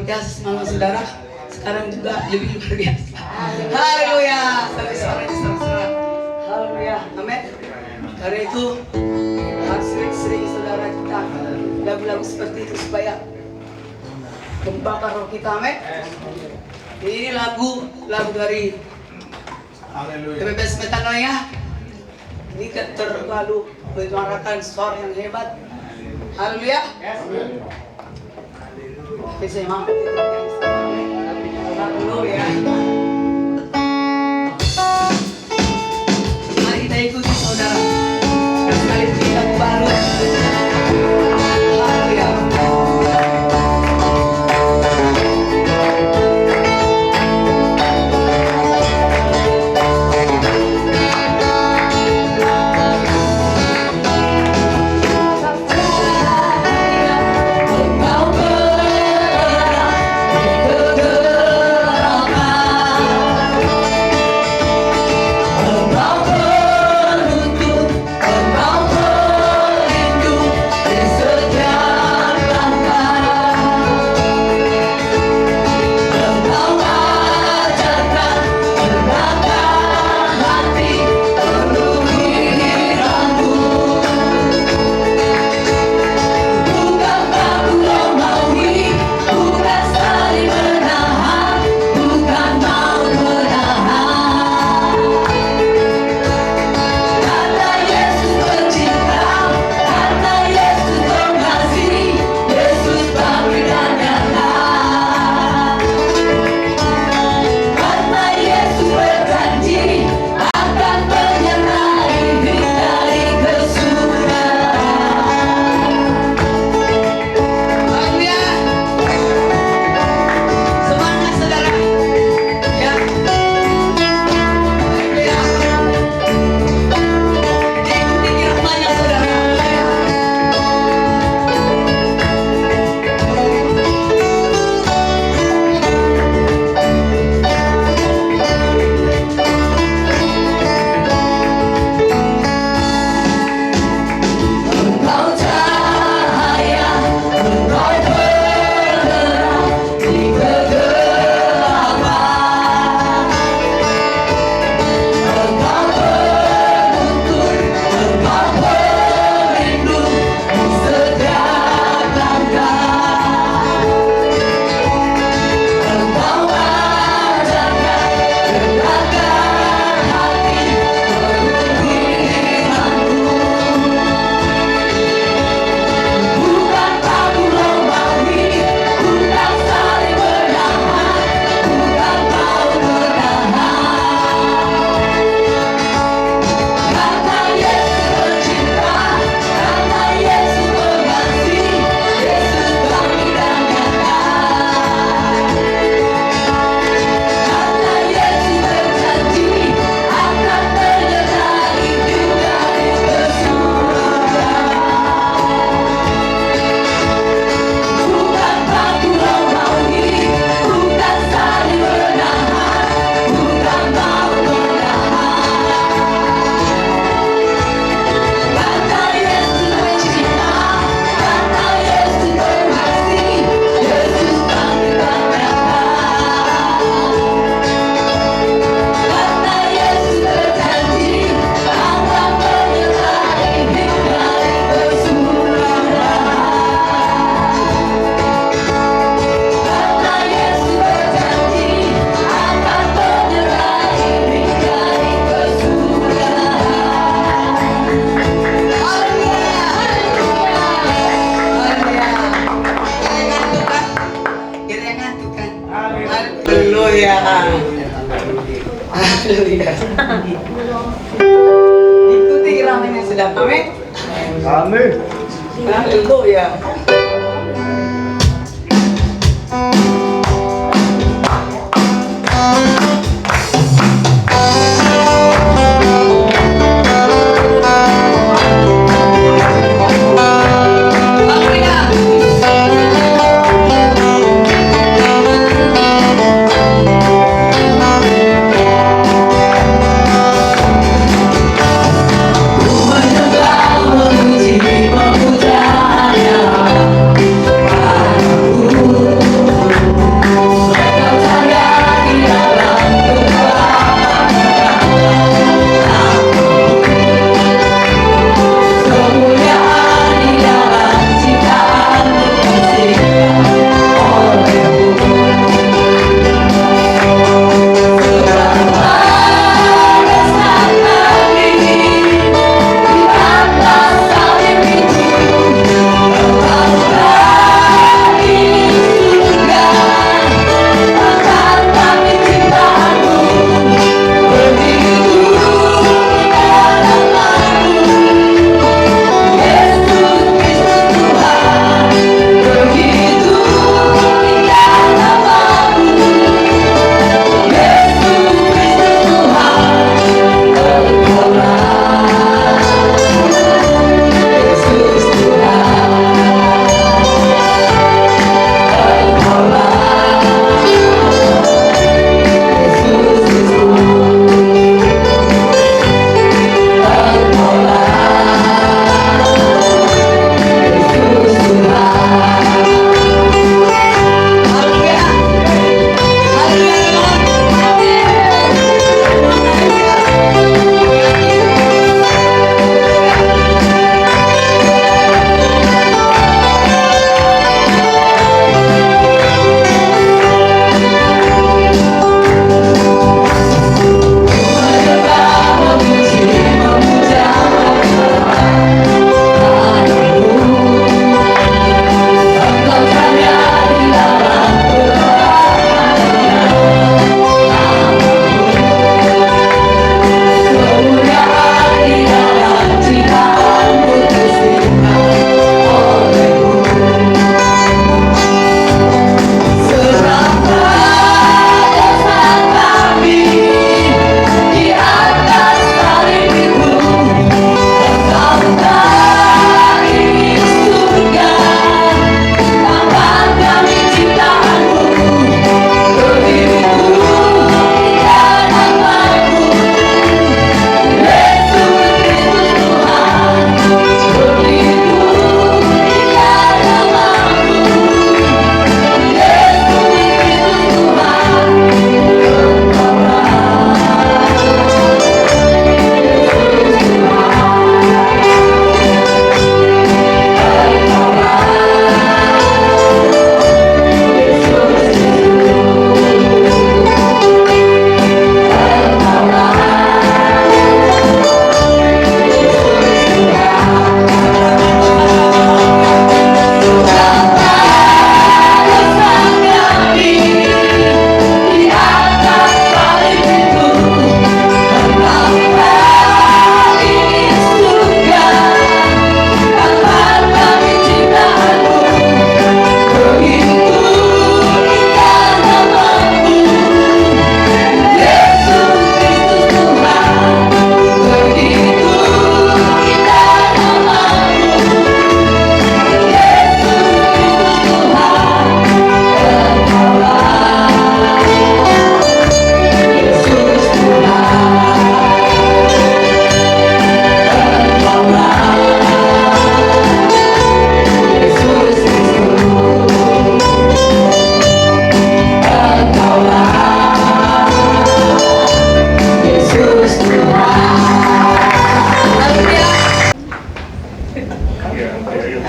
biasa semangat saudara, sekarang juga lebih luar biasa. Haleluya. Sampai suaranya serak-serak. Haleluya. Amin. Karena itu harus sering-sering saudara kita lagu-lagu seperti itu supaya membakar roh kita. Amin. Ini lagu dari PBS Metanoia. Ini terlalu menyuarakan suara yang hebat. Haleluya. Tapi saya mau haleluya. Mari kita ikuti saudara. Sekali kita baru. Haleluya. Haleluya. Ikuti iramanya sedang. Amin. Amin. Haleluya. Menyembah, memuji, memuja-Nya.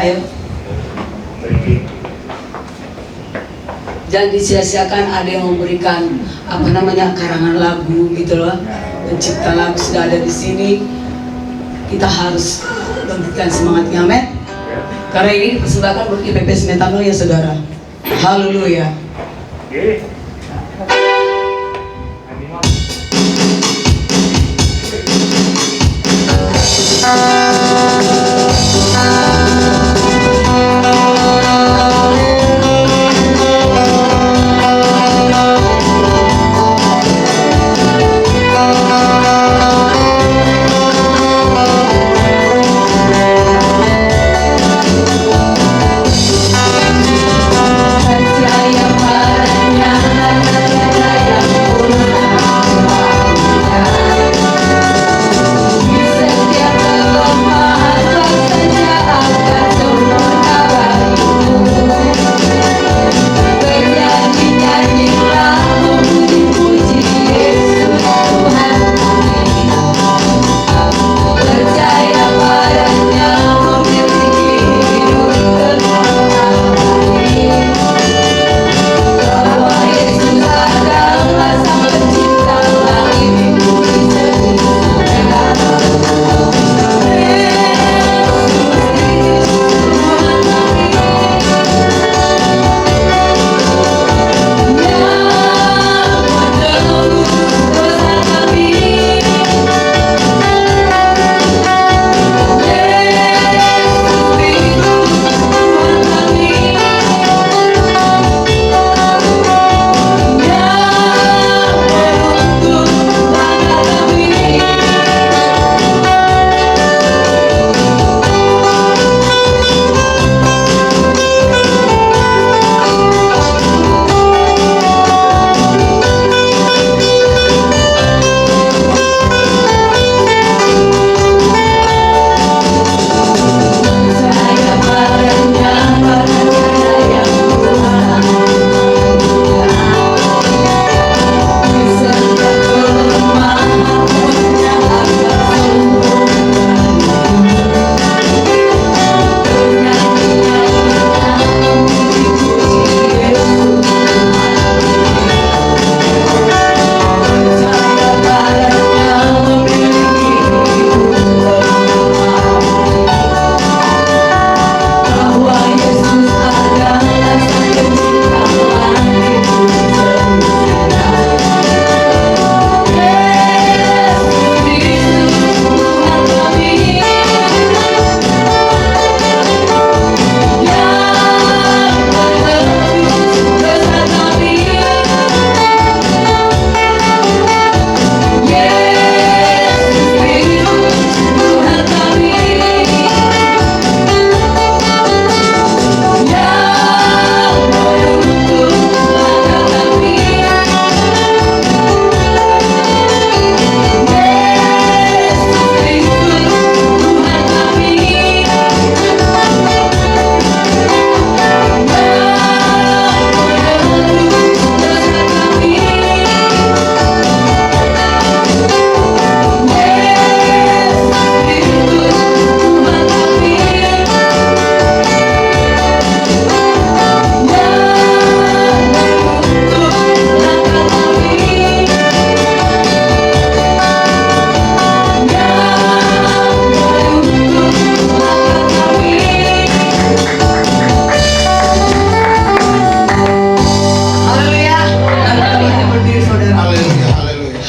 Ayo. Jangan disia-siakan, ada yang memberikan karangan lagu gitu loh. Pencipta lagu sudah ada di sini. Kita harus bangkitkan semangatnya, amin. Karena ini dipersembahkan buat IPP Semetano ya saudara. Haleluya.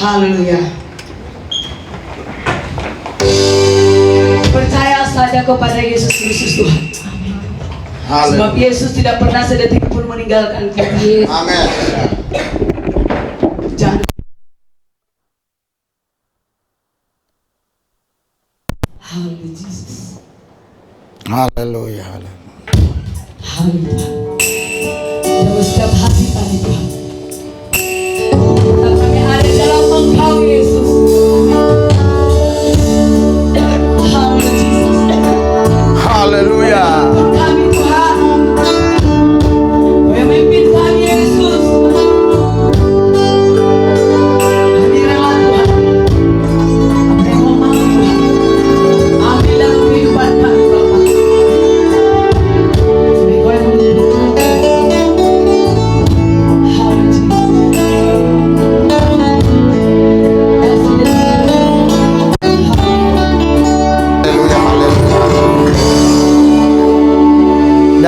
Haleluya. Percaya saja kepada Yesus Kristus Tuhan. Sebab Yesus tidak pernah sedetik pun meninggalkan kita. Amin. Jangan. Haleluya Yesus. Haleluya. Haleluya. Dalam setiap hati kami Tuhan. Kami ada dalam Engkau Yesus. Haleluya Yesus. Haleluya. Kami Tuhan. Memimpin kami Yesus. Kami rela Tuhan. Kami mau Tuhan. Ambil dalam kehidupan kami Bapa.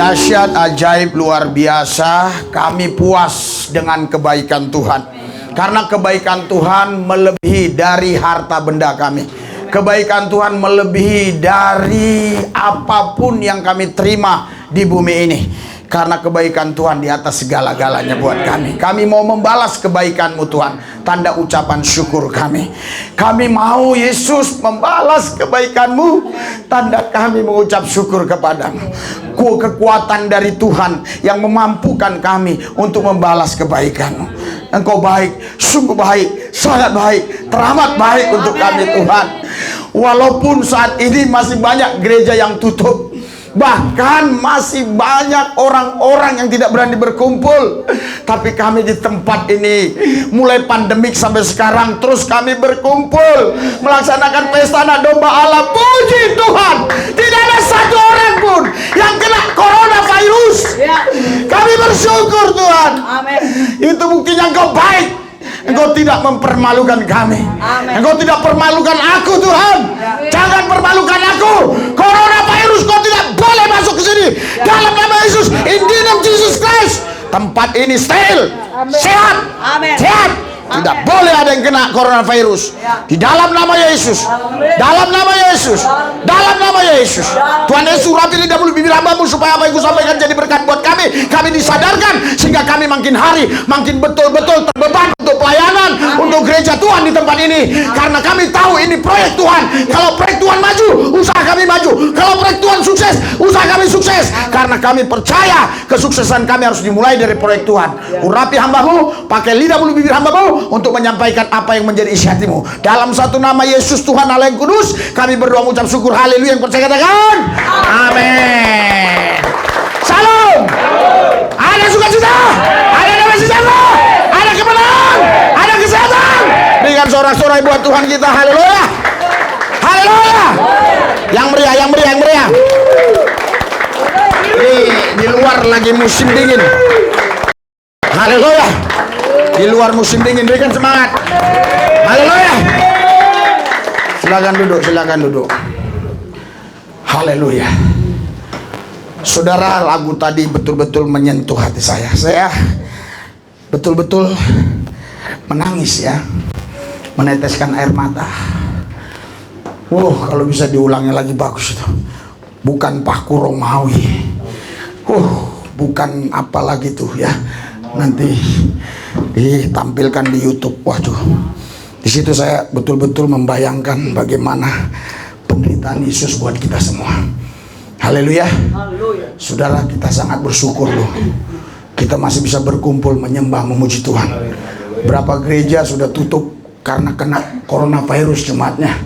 Dahsyat, ajaib, luar biasa. Kami puas dengan kebaikan Tuhan. Karena kebaikan Tuhan melebihi dari harta benda kami. Kebaikan Tuhan melebihi dari apapun yang kami terima di bumi ini. Karena kebaikan Tuhan di atas segala-galanya buat kami. Kami mau membalas kebaikan-Mu Tuhan. Tanda ucapan syukur kami. Kami mau Yesus membalas kebaikan-Mu. Tanda kami mengucap syukur kepadamu. Kekuatan dari Tuhan yang memampukan kami untuk membalas kebaikan-Mu. Engkau baik, sungguh baik, sangat baik, teramat baik untuk kami Tuhan. Walaupun saat ini masih banyak gereja yang tutup, bahkan masih banyak orang-orang yang tidak berani berkumpul, tapi kami di tempat ini mulai pandemik sampai sekarang terus kami berkumpul melaksanakan pesta anak domba Allah. Puji Tuhan, tidak ada satu orang pun yang kena coronavirus. Kami bersyukur Tuhan. Amin. Itu buktinya Engkau baik. Engkau tidak mempermalukan kami. Engkau tidak permalukan aku Tuhan. Jangan permalukan aku. Coronavirus kau tidak boleh masuk ke sini. Dalam nama Yesus, in the name of Jesus Christ. Tempat ini steril, sehat, sehat. Tidak boleh ada yang kena coronavirus. Di dalam nama Yesus, dalam nama Yesus, dalam nama Yesus. Tuhan Yesus, urapi lidah mulut bibir hamba-Mu supaya apa yang Ku sampaikan jadi berkat buat kami. Kami disadarkan sehingga kami makin hari makin betul-betul terbeban untuk pelayanan, untuk gereja Tuhan di tempat ini. Karena kami tahu ini proyek Tuhan. Kalau proyek Tuhan maju, usaha kami maju. Kalau proyek Tuhan sukses, usaha kami sukses. Karena kami percaya kesuksesan kami harus dimulai dari proyek Tuhan. Urapi hamba-Mu, pakai lidah mulut bibir hamba-Mu untuk menyampaikan apa yang menjadi isi hati-Mu. Dalam satu nama Yesus Tuhan Allah yang kudus, kami berdoa mengucap syukur. Haleluya. Yang percaya katakan amin. Salam. Ada sukacita, ada damai sejahtera, ada kemenangan, ada kesehatan. Berikan sorak-sorai buat Tuhan kita. Haleluya. Haleluya. Yang meriah, yang meriah, yang meriah. Di luar lagi musim dingin. Haleluya. Di luar musim dingin, berikan semangat. Haleluya. Silakan duduk, silakan duduk. Haleluya. Saudara, lagu tadi betul-betul menyentuh hati saya. Saya betul-betul menangis ya, meneteskan air mata. Kalau bisa diulangi lagi bagus itu. Bukan paku Romawi. Bukan apa lagi tuh ya. Nanti ditampilkan di YouTube. Waduh, di situ saya betul-betul membayangkan bagaimana penderitaan Yesus buat kita semua. Haleluya. Saudara, kita sangat bersyukur loh. Kita masih bisa berkumpul menyembah, memuji Tuhan. Berapa gereja sudah tutup karena kena coronavirus jemaatnya.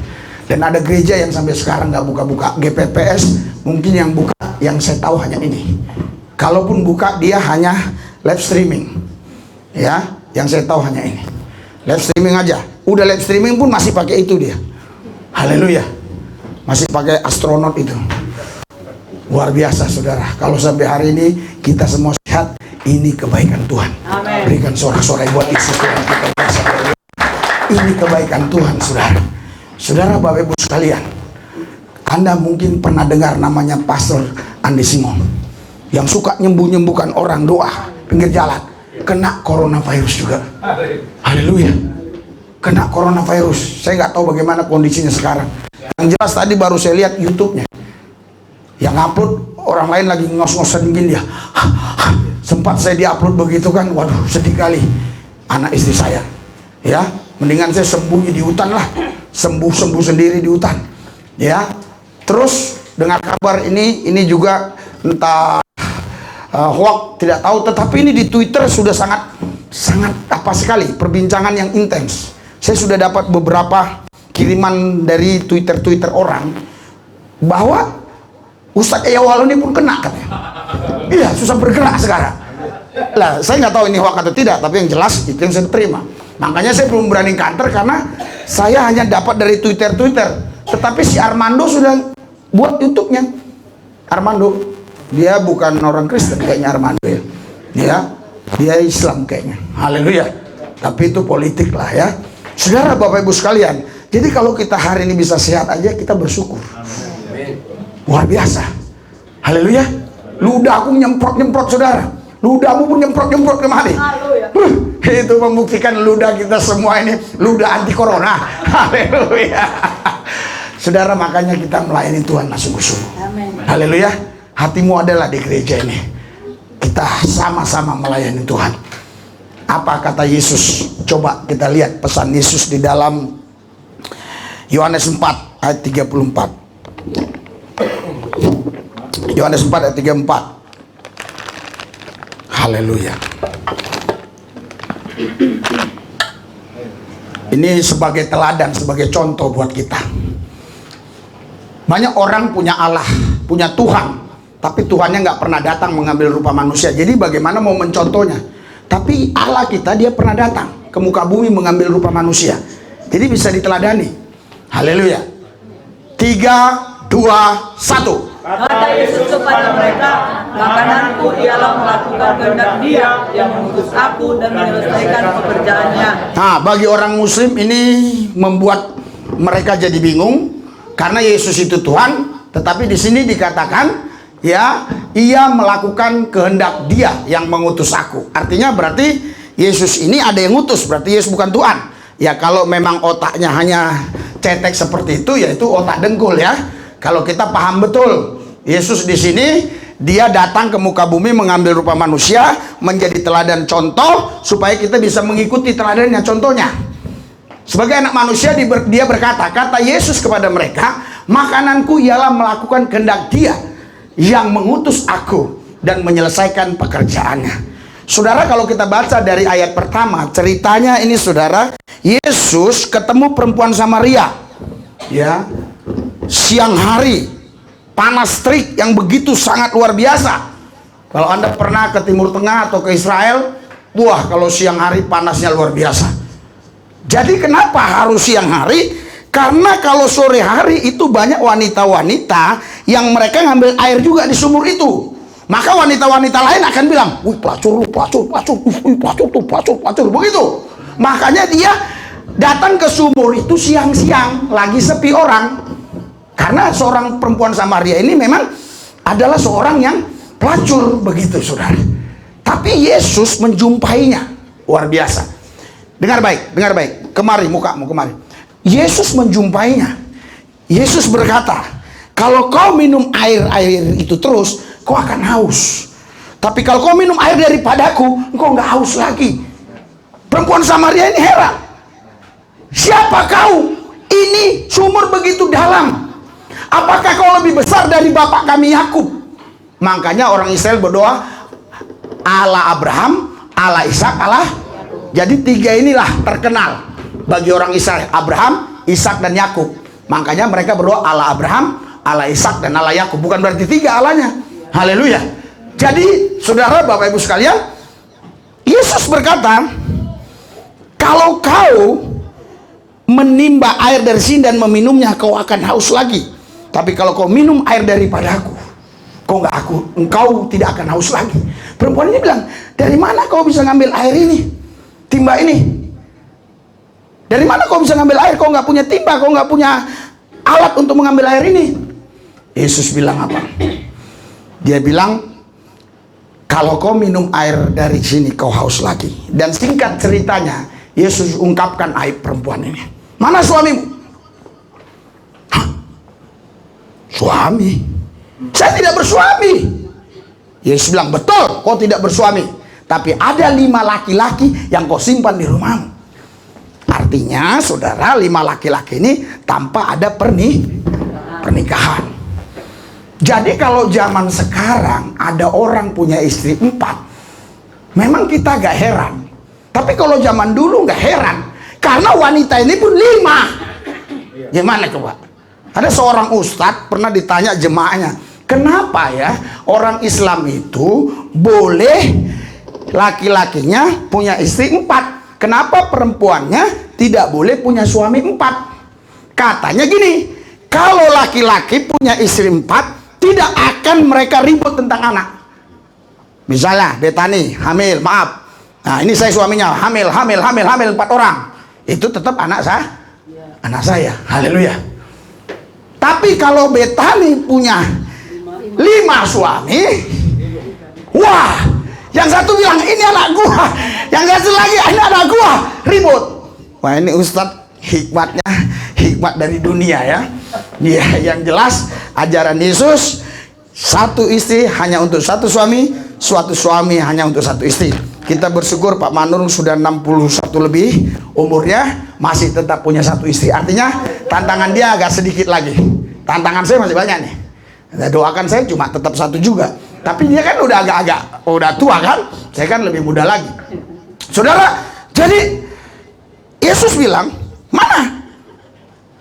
Dan ada gereja yang sampai sekarang nggak buka-buka. GPPS mungkin yang buka, yang saya tahu hanya ini. Kalaupun buka, dia hanya live streaming. Ya, yang saya tahu hanya ini. Live streaming aja. Udah live streaming pun masih pakai itu dia. Haleluya. Masih pakai astronot itu. Luar biasa saudara. Kalau sampai hari ini kita semua sehat, ini kebaikan Tuhan. Amen. Berikan sorak-sorai buat Yesus Tuhan kita. Ini kebaikan Tuhan saudara. Saudara, Bapak Ibu sekalian, Anda mungkin pernah dengar namanya Pastor Andi Simon yang suka nyembuh-nyembuhkan orang doa pinggir jalan. Kena coronavirus juga. Haleluya. Kena coronavirus. Saya nggak tahu bagaimana kondisinya sekarang. Yang jelas tadi baru saya lihat YouTube-nya. Yang upload orang lain lagi ngos-ngosan gini dia. Sempat saya di-upload begitu kan, waduh sedih kali. Anak istri saya. Ya, mendingan saya sembunyi di hutan lah. Sembuh-sembuh sendiri di hutan. Ya. Terus dengar kabar ini juga entah hoax, tidak tahu, tetapi ini di Twitter sudah sangat apa sekali perbincangan yang intens. Saya sudah dapat beberapa kiriman dari Twitter orang bahwa Ustadz Eyawalo ini pun kena katanya. Iya, susah bergerak sekarang. Lah, saya nggak tahu ini hoax atau tidak, tapi yang jelas itu yang saya terima. Makanya saya belum berani kantor karena saya hanya dapat dari Twitter. Tetapi si Armando sudah buat YouTube-nya. Armando, dia bukan orang Kristen kayaknya Armando ya. Ya, dia Islam kayaknya. Haleluya. Tapi itu politik lah ya. Saudara, Bapak Ibu sekalian, jadi kalau kita hari ini bisa sehat aja, kita bersyukur. Luar biasa. Haleluya. Ludahku nyemprot-nyemprot saudara. Ludahmu pun nyemprot-nyemprot kemari. Itu membuktikan ludah kita semua ini ludah anti corona. Haleluya. Saudara, makanya kita melayani Tuhan sungguh-sungguh. Haleluya. Hatimu adalah di gereja ini. Kita sama-sama melayani Tuhan. Apa kata Yesus? Coba kita lihat pesan Yesus di dalam Yohanes 4 ayat 34. Yohanes 4 ayat 34. Haleluya. Ini sebagai teladan, sebagai contoh buat kita. Banyak orang punya Allah, punya Tuhan, tapi Tuhannya nggak pernah datang mengambil rupa manusia. Jadi bagaimana mau mencontohnya? Tapi Allah kita, dia pernah datang ke muka bumi mengambil rupa manusia. Jadi bisa diteladani. Haleluya. 3, 2, 1. Kata Yesus kepada mereka, makananku ialah melakukan kehendak Dia yang mengutus aku dan menyelesaikan pekerjaannya. Nah, bagi orang Muslim ini membuat mereka jadi bingung karena Yesus itu Tuhan, tetapi di sini dikatakan ya, ia melakukan kehendak Dia yang mengutus aku. Artinya berarti Yesus ini ada yang ngutus, berarti Yesus bukan Tuhan. Ya, kalau memang otaknya hanya cetek seperti itu, ya itu otak dengkul ya. Kalau kita paham betul, Yesus di sini dia datang ke muka bumi mengambil rupa manusia, menjadi teladan contoh supaya kita bisa mengikuti teladannya, contohnya. Sebagai anak manusia dia berkata, kata Yesus kepada mereka, makananku ialah melakukan kehendak Dia yang mengutus aku dan menyelesaikan pekerjaannya. Saudara, kalau kita baca dari ayat pertama, ceritanya ini saudara, Yesus ketemu perempuan Samaria. Ya, siang hari, panas terik yang begitu sangat luar biasa. Kalau Anda pernah ke Timur Tengah atau ke Israel, wah kalau siang hari panasnya luar biasa. Jadi kenapa harus siang hari? Karena kalau sore hari itu banyak wanita-wanita yang mereka ngambil air juga di sumur itu. Maka wanita-wanita lain akan bilang, wih pelacur, begitu. Makanya dia datang ke sumur itu siang-siang, lagi sepi orang. Karena seorang perempuan Samaria ini memang adalah seorang yang pelacur, begitu saudara. Tapi Yesus menjumpainya, luar biasa. Dengar baik, kemari mukamu kemari. Yesus menjumpainya. Yesus berkata, kalau kau minum air itu terus, kau akan haus. Tapi kalau kau minum air daripadaku, kau nggak haus lagi. Perempuan Samaria ini heran. Siapa kau? Ini sumur begitu dalam. Apakah kau lebih besar dari bapak kami Yakub? Makanya orang Israel berdoa, Allah Abraham, Allah Ishak, Allah. Jadi tiga inilah terkenal bagi orang Israel, Abraham, Ishak, dan Yakub. Makanya mereka berdoa Allah Abraham, Allah Ishak, dan Allah Yakub. Bukan berarti tiga Allahnya. Haleluya. Jadi saudara, Bapak Ibu sekalian, Yesus berkata, kalau kau menimba air dari sini dan meminumnya, kau akan haus lagi. Tapi kalau kau minum air daripadaku, engkau tidak akan haus lagi. Perempuan ini bilang, dari mana kau bisa ngambil air ini? Timba ini. Dari mana kau bisa ngambil air? Kau nggak punya timba, kau nggak punya alat untuk mengambil air ini. Yesus bilang apa? Dia bilang, kalau kau minum air dari sini, kau haus lagi. Dan singkat ceritanya, Yesus ungkapkan aib perempuan ini. Mana suamimu? Hah? Suami? Saya tidak bersuami. Yesus bilang, betul, kau tidak bersuami. Tapi ada 5 laki-laki yang kau simpan di rumahmu. Artinya, saudara, 5 laki-laki ini tanpa ada pernikahan. Jadi kalau zaman sekarang ada orang punya istri 4, memang kita gak heran. Tapi kalau zaman dulu gak heran, karena wanita ini pun 5. Gimana coba? Ada seorang ustadz pernah ditanya jemaahnya, kenapa ya orang Islam itu boleh laki-lakinya punya istri 4? Kenapa perempuannya tidak boleh punya suami 4? Katanya gini, kalau laki-laki punya istri 4, tidak akan mereka ribut tentang anak. Misalnya Betani hamil, maaf, nah ini saya suaminya hamil 4 orang, itu tetap anak saya. Haleluya. Tapi kalau Betani punya 5 suami, Wah, yang satu bilang ini anak gua, yang satu lagi ini anak gua, ribut. Wah, ini Ustadz hikmat dari dunia ya. Ya, yang jelas ajaran Yesus, satu istri hanya untuk satu suami, suatu suami hanya untuk satu istri. Kita bersyukur Pak Manur sudah 61 lebih umurnya, masih tetap punya satu istri. Artinya tantangan dia agak sedikit lagi. Tantangan saya masih banyak nih. Doakan saya cuma tetap satu juga. Tapi dia kan udah udah tua kan, saya kan lebih muda lagi. Saudara, jadi Yesus bilang, mana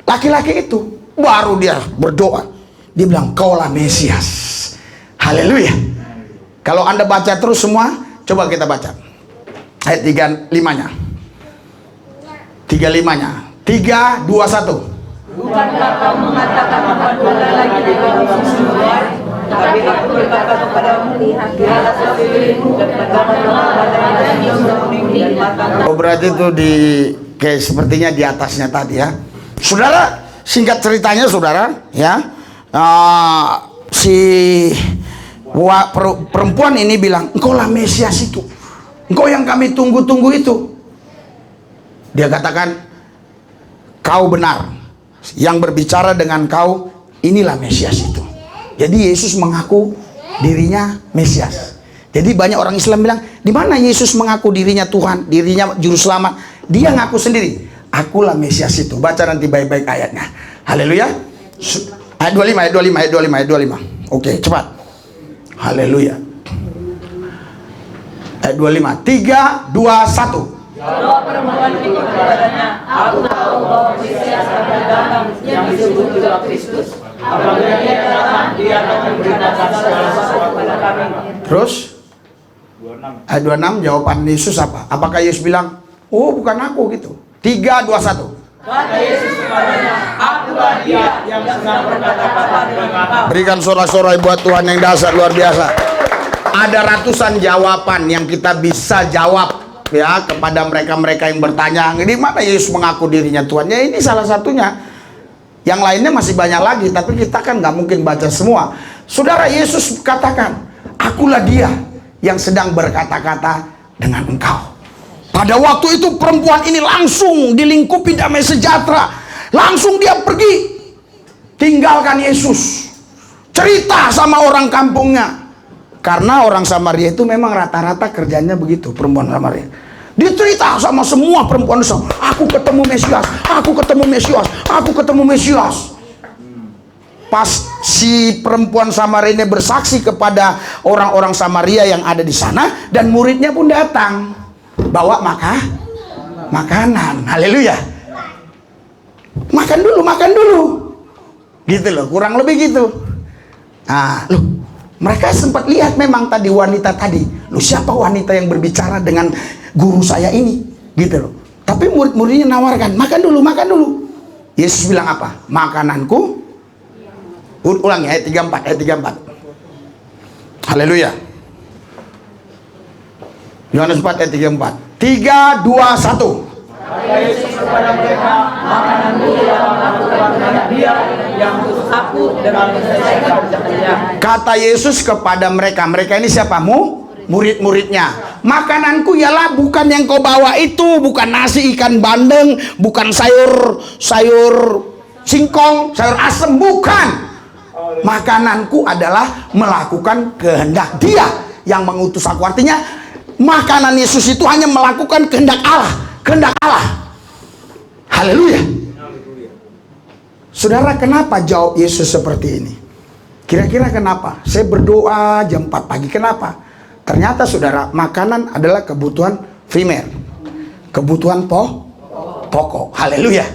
laki-laki itu? Baru dia berdoa, dia bilang, kaulah Mesias. Haleluya. Kalau Anda baca terus semua, coba kita baca ayat 35-nya. 35-nya. 3, 2, 1. Bukankah kau mengatakan kepada lagi dengan semua? Tapi aku berkata kepadamu, lihatlah sekeliling dan katakanlah kepadanya yang kuning dan matang. Oh, berarti itu kayak sepertinya di atasnya tadi ya. Saudara, singkat ceritanya saudara ya, perempuan ini bilang, engkau lah Mesias itu, engkau yang kami tunggu-tunggu itu. Dia katakan, kau benar, yang berbicara dengan kau inilah Mesias itu. Jadi Yesus mengaku dirinya Mesias. Jadi banyak orang Islam bilang, di mana Yesus mengaku dirinya Tuhan, dirinya juru selamat? Dia ngaku sendiri, akulah Mesias itu. Baca nanti baik-baik ayatnya. Haleluya. Ayat 25. Oke, cepat. Haleluya. Ayat 25. 3, 2, 1. Jawab perempuan itu kepadanya, aku tahu bahwa Mesias akan datang yang disebut juga Kristus. Apabila dia datang, dia akan memberitakan segala sesuatu kepada kami. Terus ayat 26 jawaban Yesus apa? Apakah Yesus bilang, oh bukan aku gitu? 3, 2, 1. Kata Yesus kepadanya, akulah dia yang sedang berkata-kata dengan kau. Berikan sorak-sorai buat Tuhan yang dahsyat luar biasa. Ada ratusan jawaban yang kita bisa jawab ya kepada mereka-mereka yang bertanya, di mana Yesus mengaku dirinya Tuhan? Ya ini salah satunya. Yang lainnya masih banyak lagi, tapi kita kan nggak mungkin baca semua. Saudara, Yesus katakan, akulah dia yang sedang berkata-kata dengan engkau. Pada waktu itu perempuan ini langsung dilingkupi damai sejahtera. Langsung dia pergi, tinggalkan Yesus, cerita sama orang kampungnya. Karena orang Samaria itu memang rata-rata kerjanya begitu, perempuan Samaria. Dia cerita sama semua perempuan Islam, aku ketemu Mesias, aku ketemu Mesias, aku ketemu Mesias. Pas si perempuan Samaria ini bersaksi kepada orang-orang Samaria yang ada di sana, dan muridnya pun datang bawa makanan. Haleluya. Makan dulu, gitu loh, kurang lebih gitu. Nah, loh, mereka sempat lihat memang tadi wanita tadi, loh siapa wanita yang berbicara dengan guru saya ini, gitu loh. Tapi murid-muridnya nawarkan, makan dulu. Yesus bilang apa? Makananku, ulangi ayat 34. Haleluya. Yohanes 4 ayat 34. 3, 2, 1. Kata Yesus kepada mereka, makananku ialah melakukan kehendak dia yang mengutus aku dan menyelesaikan pekerjaan. Kata Yesus kepada mereka ini siapa? Murid-muridnya. Makananku ialah bukan yang kau bawa itu, bukan nasi ikan bandeng, bukan sayur singkong, sayur asem, bukan. Makananku adalah melakukan kehendak dia yang mengutus aku. Artinya makanan Yesus itu hanya melakukan kehendak Allah. Haleluya. Saudara, kenapa jawab Yesus seperti ini? Kira-kira kenapa? Saya berdoa jam 4 pagi. Kenapa? Ternyata saudara, makanan adalah kebutuhan primer, kebutuhan pokok. Haleluya.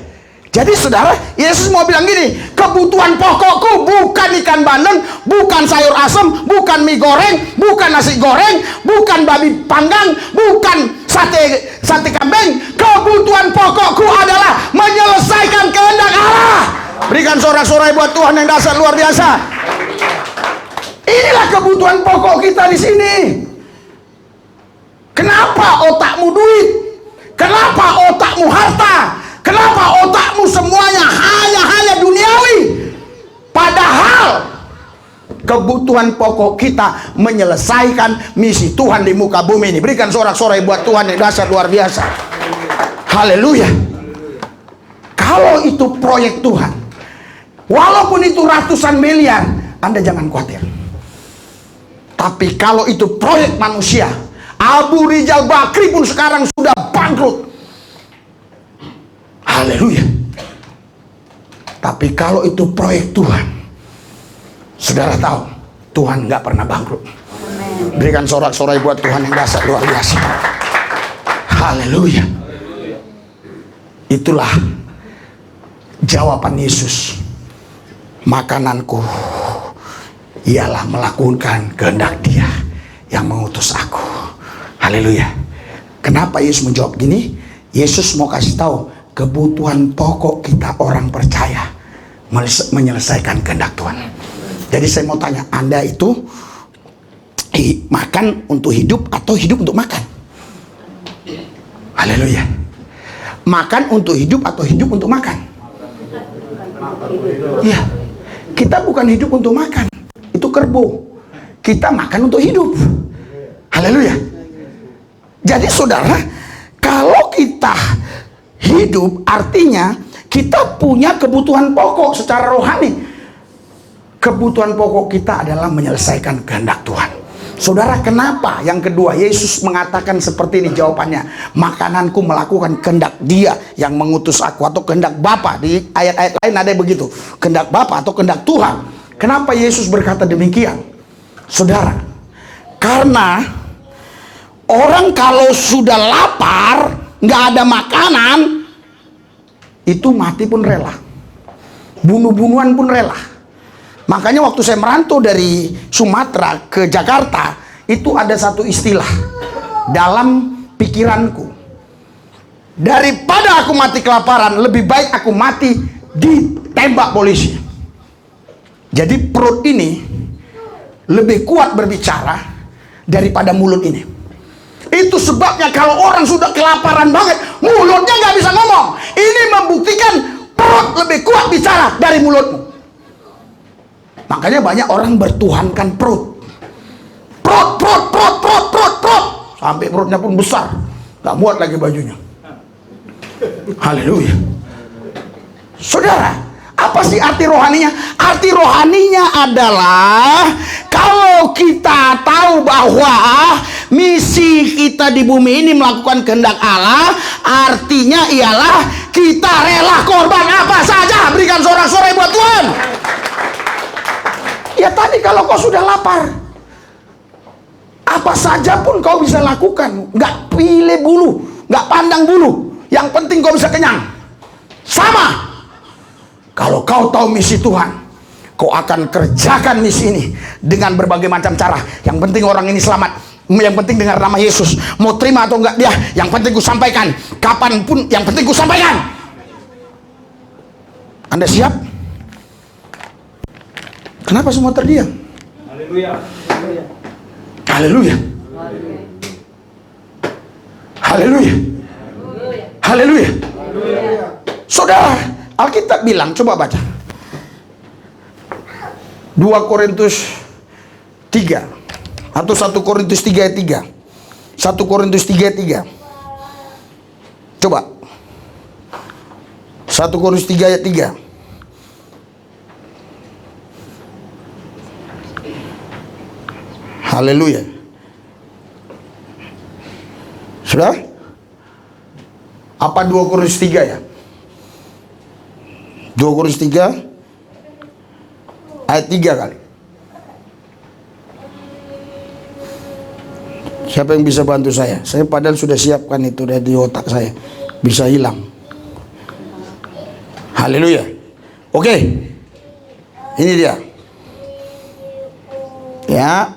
Jadi saudara, Yesus mau bilang gini, kebutuhan pokokku bukan ikan bandeng, bukan sayur asem, bukan mie goreng, bukan nasi goreng, bukan babi panggang, bukan sate kambing. Kebutuhan pokokku adalah menyelesaikan kehendak Allah. Berikan sorak-sorai buat Tuhan yang dahsyat luar biasa. Inilah kebutuhan pokok kita di sini. Kenapa otakmu duit? Kenapa otakmu harta? Kenapa otakmu semuanya hanya duniawi? Padahal kebutuhan pokok kita menyelesaikan misi Tuhan di muka bumi ini. Berikan sorak-sorai buat Tuhan yang dasar luar biasa. Haleluya. Kalau itu proyek Tuhan, walaupun itu ratusan miliar, Anda jangan khawatir. Tapi kalau itu proyek manusia, Abu Rizal Bakri pun sekarang sudah bangkrut. Haleluya. Tapi kalau itu proyek Tuhan, saudara tahu, Tuhan nggak pernah bangkrut. Berikan sorak-sorai buat Tuhan yang dasar luar biasa. Haleluya. Itulah jawaban Yesus. Makananku ialah melakukan kehendak Dia yang mengutus aku. Haleluya. Kenapa Yesus menjawab gini? Yesus mau kasih tahu kebutuhan pokok kita orang percaya menyelesaikan kehendak Tuhan. Jadi saya mau tanya, Anda itu makan untuk hidup atau hidup untuk makan? Haleluya. Makan untuk hidup atau hidup untuk makan? Iya. Kita bukan hidup untuk makan. Itu kerbau. Kita makan untuk hidup. Haleluya. Jadi saudara, kalau kita hidup artinya kita punya kebutuhan pokok secara rohani. Kebutuhan pokok kita adalah menyelesaikan kehendak Tuhan. Saudara, kenapa yang kedua Yesus mengatakan seperti ini jawabannya? Makananku melakukan kehendak Dia yang mengutus aku, atau kehendak Bapa. Di ayat-ayat lain ada begitu, kehendak Bapa atau kehendak Tuhan. Kenapa Yesus berkata demikian? Saudara, karena orang kalau sudah lapar, nggak ada makanan, itu mati pun rela, bunuh-bunuhan pun rela. Makanya waktu saya merantau dari Sumatera ke Jakarta, itu ada satu istilah dalam pikiranku. Daripada aku mati kelaparan, lebih baik aku mati ditembak polisi. Jadi perut ini lebih kuat berbicara daripada mulut ini. Itu sebabnya kalau orang sudah kelaparan banget, mulutnya nggak bisa ngomong. Ini membuktikan perut lebih kuat bicara dari mulutmu. Makanya banyak orang bertuhankan perut. Perut. Sampai perutnya pun besar. Gak muat lagi bajunya. Haleluya. Saudara, apa sih arti rohaninya? Arti rohaninya adalah kalau kita tahu bahwa misi kita di bumi ini melakukan kehendak Allah, artinya ialah kita rela korban apa saja. Berikan sorak-sorai buat Tuhan. Ya tadi kalau kau sudah lapar, apa saja pun kau bisa lakukan. Nggak pilih bulu, nggak pandang bulu. Yang penting kau bisa kenyang. Sama. Kalau kau tahu misi Tuhan, kau akan kerjakan misi ini dengan berbagai macam cara. Yang penting orang ini selamat. Yang penting dengar nama Yesus. Mau terima atau enggak dia, yang penting ku sampaikan. Kapanpun, yang penting ku sampaikan. Anda siap? Kenapa semua terdiam? Haleluya. Haleluya. Haleluya. Haleluya. Saudara, Alkitab bilang, coba baca 2 Korintus 3 atau 1 Korintus 3 ayat 3. 1 Korintus 3 ayat 3. Coba 1 Korintus 3 ayat 3. Haleluya. Sudah? Apa 2 Korintus 3 ya? 2 Korintus 3 ayat 3 kali. Siapa yang bisa bantu saya? Saya padahal sudah siapkan itu dari otak saya. Bisa hilang. Haleluya. Oke. Ini dia. Ya.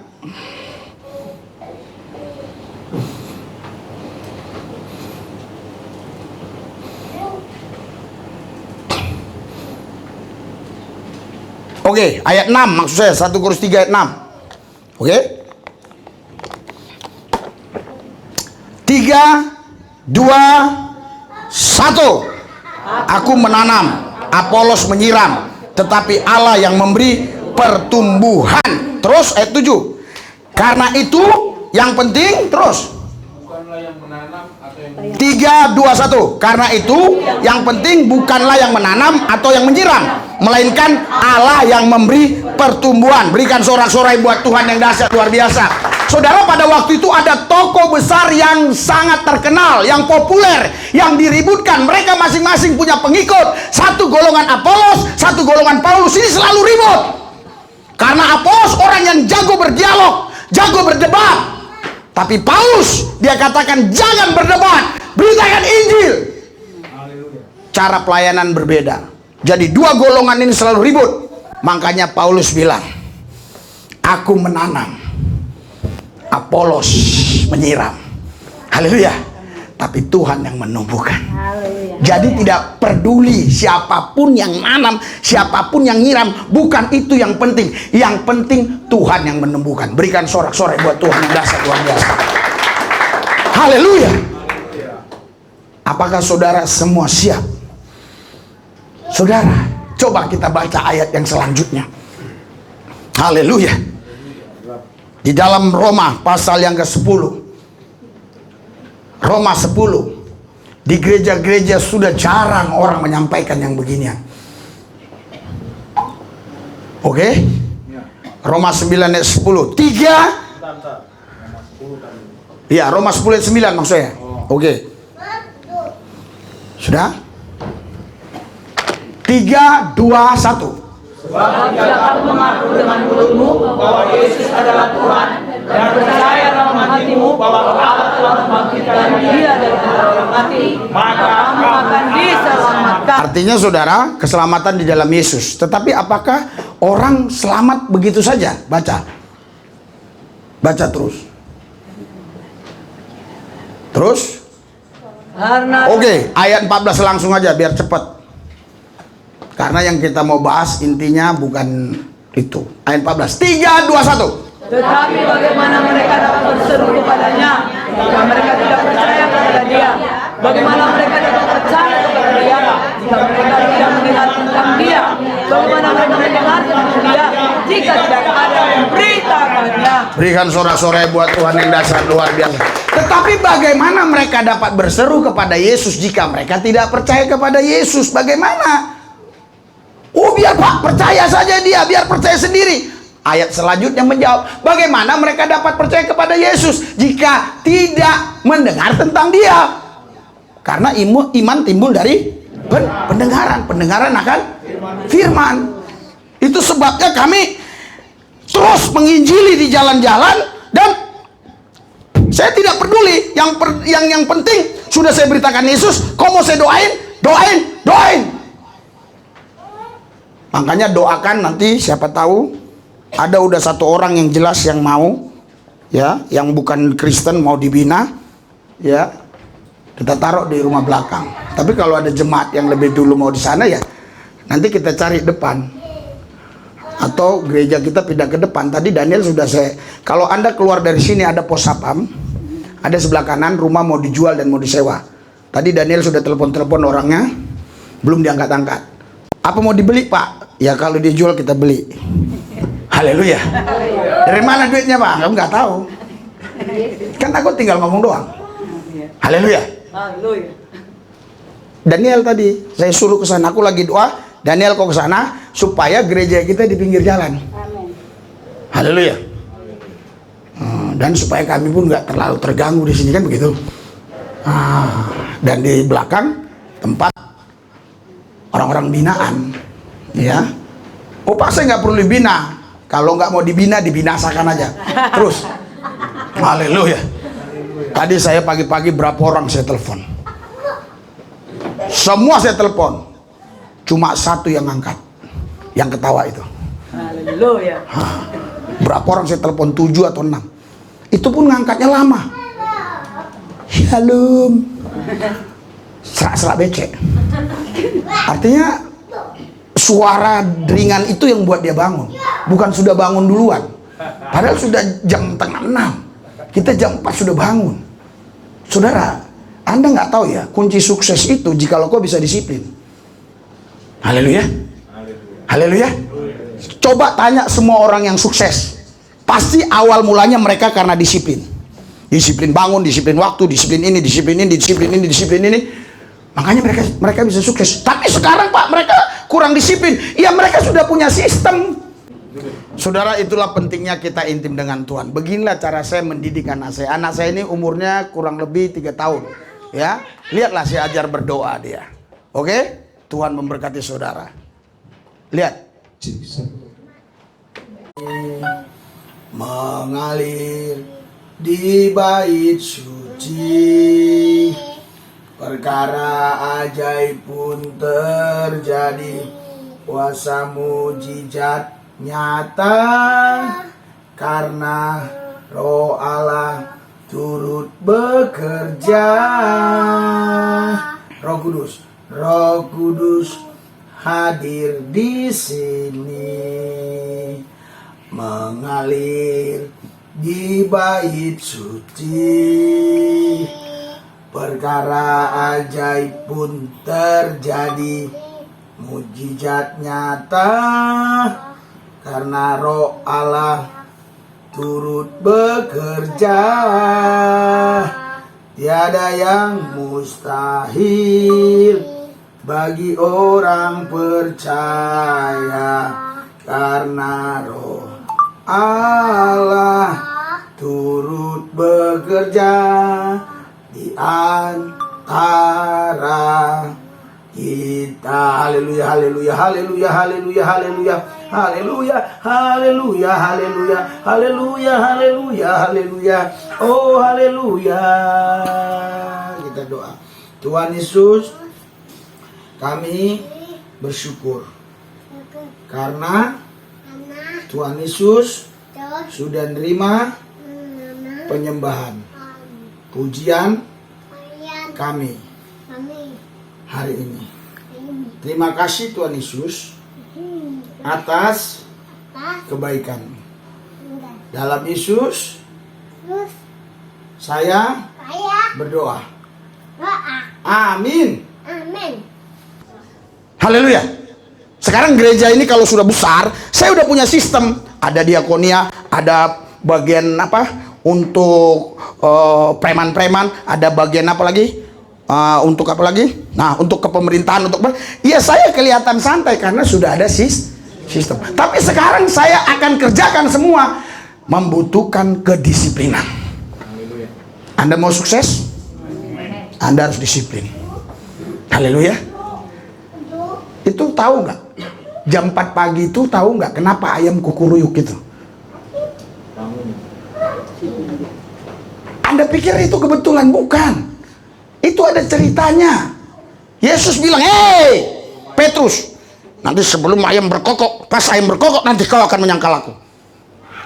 Oke, ayat 6 maksud saya, 1 Korintus 3 ayat 6. Oke? 3, 2, 1. Aku menanam, Apolos menyiram, tetapi Allah yang memberi pertumbuhan. Terus ayat 7. Karena itu yang penting, terus 3, 2, 1. Karena itu yang penting bukanlah yang menanam atau yang menyiram, melainkan Allah yang memberi pertumbuhan. Berikan sorak-sorai buat Tuhan yang dahsyat luar biasa. Saudara, pada waktu itu ada tokoh besar yang sangat terkenal, yang populer, yang diributkan. Mereka masing-masing punya pengikut. Satu golongan Apolos, satu golongan Paulus. Ini selalu ribut. Karena Apolos orang yang jago berdialog, jago berdebat. Tapi Paulus, dia katakan jangan berdebat, beritakan Injil. Cara pelayanan berbeda. Jadi dua golongan ini selalu ribut. Makanya Paulus bilang, aku menanam, Apolos menyiram. Haleluya. Tapi Tuhan yang menumbuhkan. Jadi tidak peduli siapapun yang nanam, siapapun yang nyiram, bukan itu yang penting. Yang penting Tuhan yang menumbuhkan. Berikan sorak-sorai buat Tuhan yang dahsyat luar biasa. Haleluya. Apakah saudara semua siap? Saudara, coba kita baca ayat yang selanjutnya. Haleluya. Di dalam Roma pasal yang ke-10. Roma 10. Di gereja-gereja sudah jarang orang menyampaikan yang beginian. Oke? Roma 9 ayat 10. 3. Ya, Roma 10 ayat 9 maksudnya. Oke. Sudah? 3, 2, 1. Sebab jika kamu mengaku dengan mulutmu bahwa Yesus adalah Tuhan dan percaya dalam hatimu bahwa Allah telah membangkitkan Dia dari antara orang mati, maka kamu akan diselamatkan. Artinya saudara, keselamatan di dalam Yesus. Tetapi apakah orang selamat begitu saja? Baca. Baca terus. Terus? Oke, ayat 14 langsung aja biar cepat. Karena yang kita mau bahas intinya bukan itu. Ayat 14. 3, 2, 1. Tetapi bagaimana mereka dapat berseru kepadanya jika mereka tidak percaya kepada Dia? Bagaimana mereka dapat percaya kepada Dia jika mereka tidak mendengar tentang Dia? Bagaimana mereka mendengar tentang Dia jika tidak ada yang memberitakannya? Berikan sorak-sorai buat Tuhan yang dahsyat luar biasa. Tetapi bagaimana mereka dapat berseru kepada Yesus jika mereka tidak percaya kepada Yesus? Bagaimana? Oh, biar Pak percaya saja dia, biar percaya sendiri. Ayat selanjutnya menjawab, bagaimana mereka dapat percaya kepada Yesus jika tidak mendengar tentang Dia? Karena iman timbul dari pendengaran. Pendengaran akan firman. Itu sebabnya kami terus menginjili di jalan-jalan, dan saya tidak peduli. Yang penting sudah saya beritakan Yesus. Kau mau saya doain. Makanya doakan, nanti siapa tahu ada udah satu orang yang jelas yang mau, ya, yang bukan Kristen mau dibina, ya, kita taruh di rumah belakang. Tapi kalau ada jemaat yang lebih dulu mau di sana, ya nanti kita cari depan, atau gereja kita pindah ke depan. Tadi Daniel sudah kalau Anda keluar dari sini ada pos sapam, ada sebelah kanan rumah mau dijual dan mau disewa. Tadi Daniel sudah telepon orangnya, belum diangkat-angkat. Apa mau dibeli Pak? Ya kalau dijual kita beli. Haleluya. Dari mana duitnya Pak? Kamu nggak tahu. Kan aku tinggal ngomong doang. Haleluya. Haleluya. Daniel tadi saya suruh ke sana, aku lagi doa. Daniel kok ke sana supaya gereja kita di pinggir jalan. Haleluya. Dan supaya kami pun nggak terlalu terganggu di sini, kan begitu. Dan di belakang tempat orang-orang binaan, ya. Oh Pak, saya nggak perlu dibina. Kalau nggak mau dibina, dibinasakan aja. Terus, haleluya. Tadi saya pagi-pagi berapa orang saya telepon? Semua saya telepon. Cuma satu yang ngangkat, yang ketawa itu. Haleluya. Berapa orang saya telepon? 7 atau 6. Itu pun ngangkatnya lama. Shalom. Serak-serak becek. Artinya suara ringan itu yang buat dia bangun, bukan sudah bangun duluan. Padahal sudah jam tengah 6, kita jam 4 sudah bangun. Saudara, Anda nggak tahu ya, kunci sukses itu jikalau kau bisa disiplin. Haleluya. Haleluya. Coba tanya semua orang yang sukses. Pasti awal mulanya mereka karena disiplin. Disiplin bangun, disiplin waktu, disiplin ini, disiplin ini, disiplin ini, disiplin ini. Makanya mereka bisa sukses. Tapi sekarang Pak, mereka kurang disiplin. Ya mereka sudah punya sistem. Saudara, itulah pentingnya kita intim dengan Tuhan. Beginilah cara saya mendidik anak saya. Anak saya ini umurnya kurang lebih 3 tahun. Ya, lihatlah saya ajar berdoa dia. Oke? Tuhan memberkati saudara. Lihat. Mengalir di bait suci, perkara ajaib pun terjadi, kuasa mujizat nyata, karena Roh Allah turut bekerja. Roh Kudus hadir di sini, mengalir di bait suci, perkara ajaib pun terjadi, mujizat nyata, karena Roh Allah turut bekerja. Tiada yang mustahil bagi orang percaya, karena Roh Allah turut bekerja di antara kita. Haleluya, haleluya, haleluya, haleluya, haleluya, haleluya, haleluya, haleluya, haleluya, haleluya, haleluya. Oh haleluya. Kita doa. Tuhan Yesus, kami bersyukur karena Tuhan Yesus sudah nerima penyembahan, pujian kami hari ini. Terima kasih Tuhan Yesus atas kebaikan. Dalam Yesus saya berdoa. Amin. Haleluya. Sekarang gereja ini kalau sudah besar, saya udah punya sistem. Ada diakonia, ada bagian apa untuk preman-preman, ada bagian apa lagi? Untuk apa lagi? Nah, untuk kepemerintahan, untuk ya saya kelihatan santai karena sudah ada sistem. Tapi sekarang saya akan kerjakan semua, membutuhkan kedisiplinan. Anda mau sukses? Anda harus disiplin. Haleluya. Itu tahu nggak? Jam 4 pagi itu tahu nggak kenapa ayam kukuruyuk itu? Anda pikir itu kebetulan? Bukan. Itu ada ceritanya. Yesus bilang, "Hei, Petrus, nanti sebelum ayam berkokok, pas ayam berkokok nanti kau akan menyangkal aku."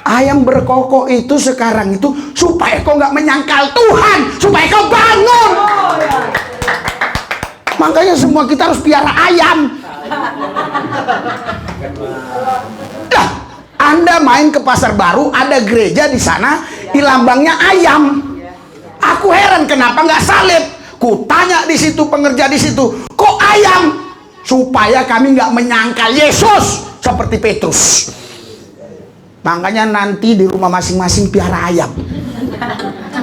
Ayam berkokok itu sekarang itu supaya kau nggak menyangkal Tuhan, supaya kau bangun. Makanya semua kita harus piara ayam. Nah, Anda main ke pasar baru, ada gereja di sana, di lambangnya ayam. Aku heran kenapa nggak salib. Ku tanya di situ, pengerja di situ, kok ayam? Supaya kami nggak menyangkal Yesus seperti Petrus. Makanya nanti di rumah masing-masing piara ayam.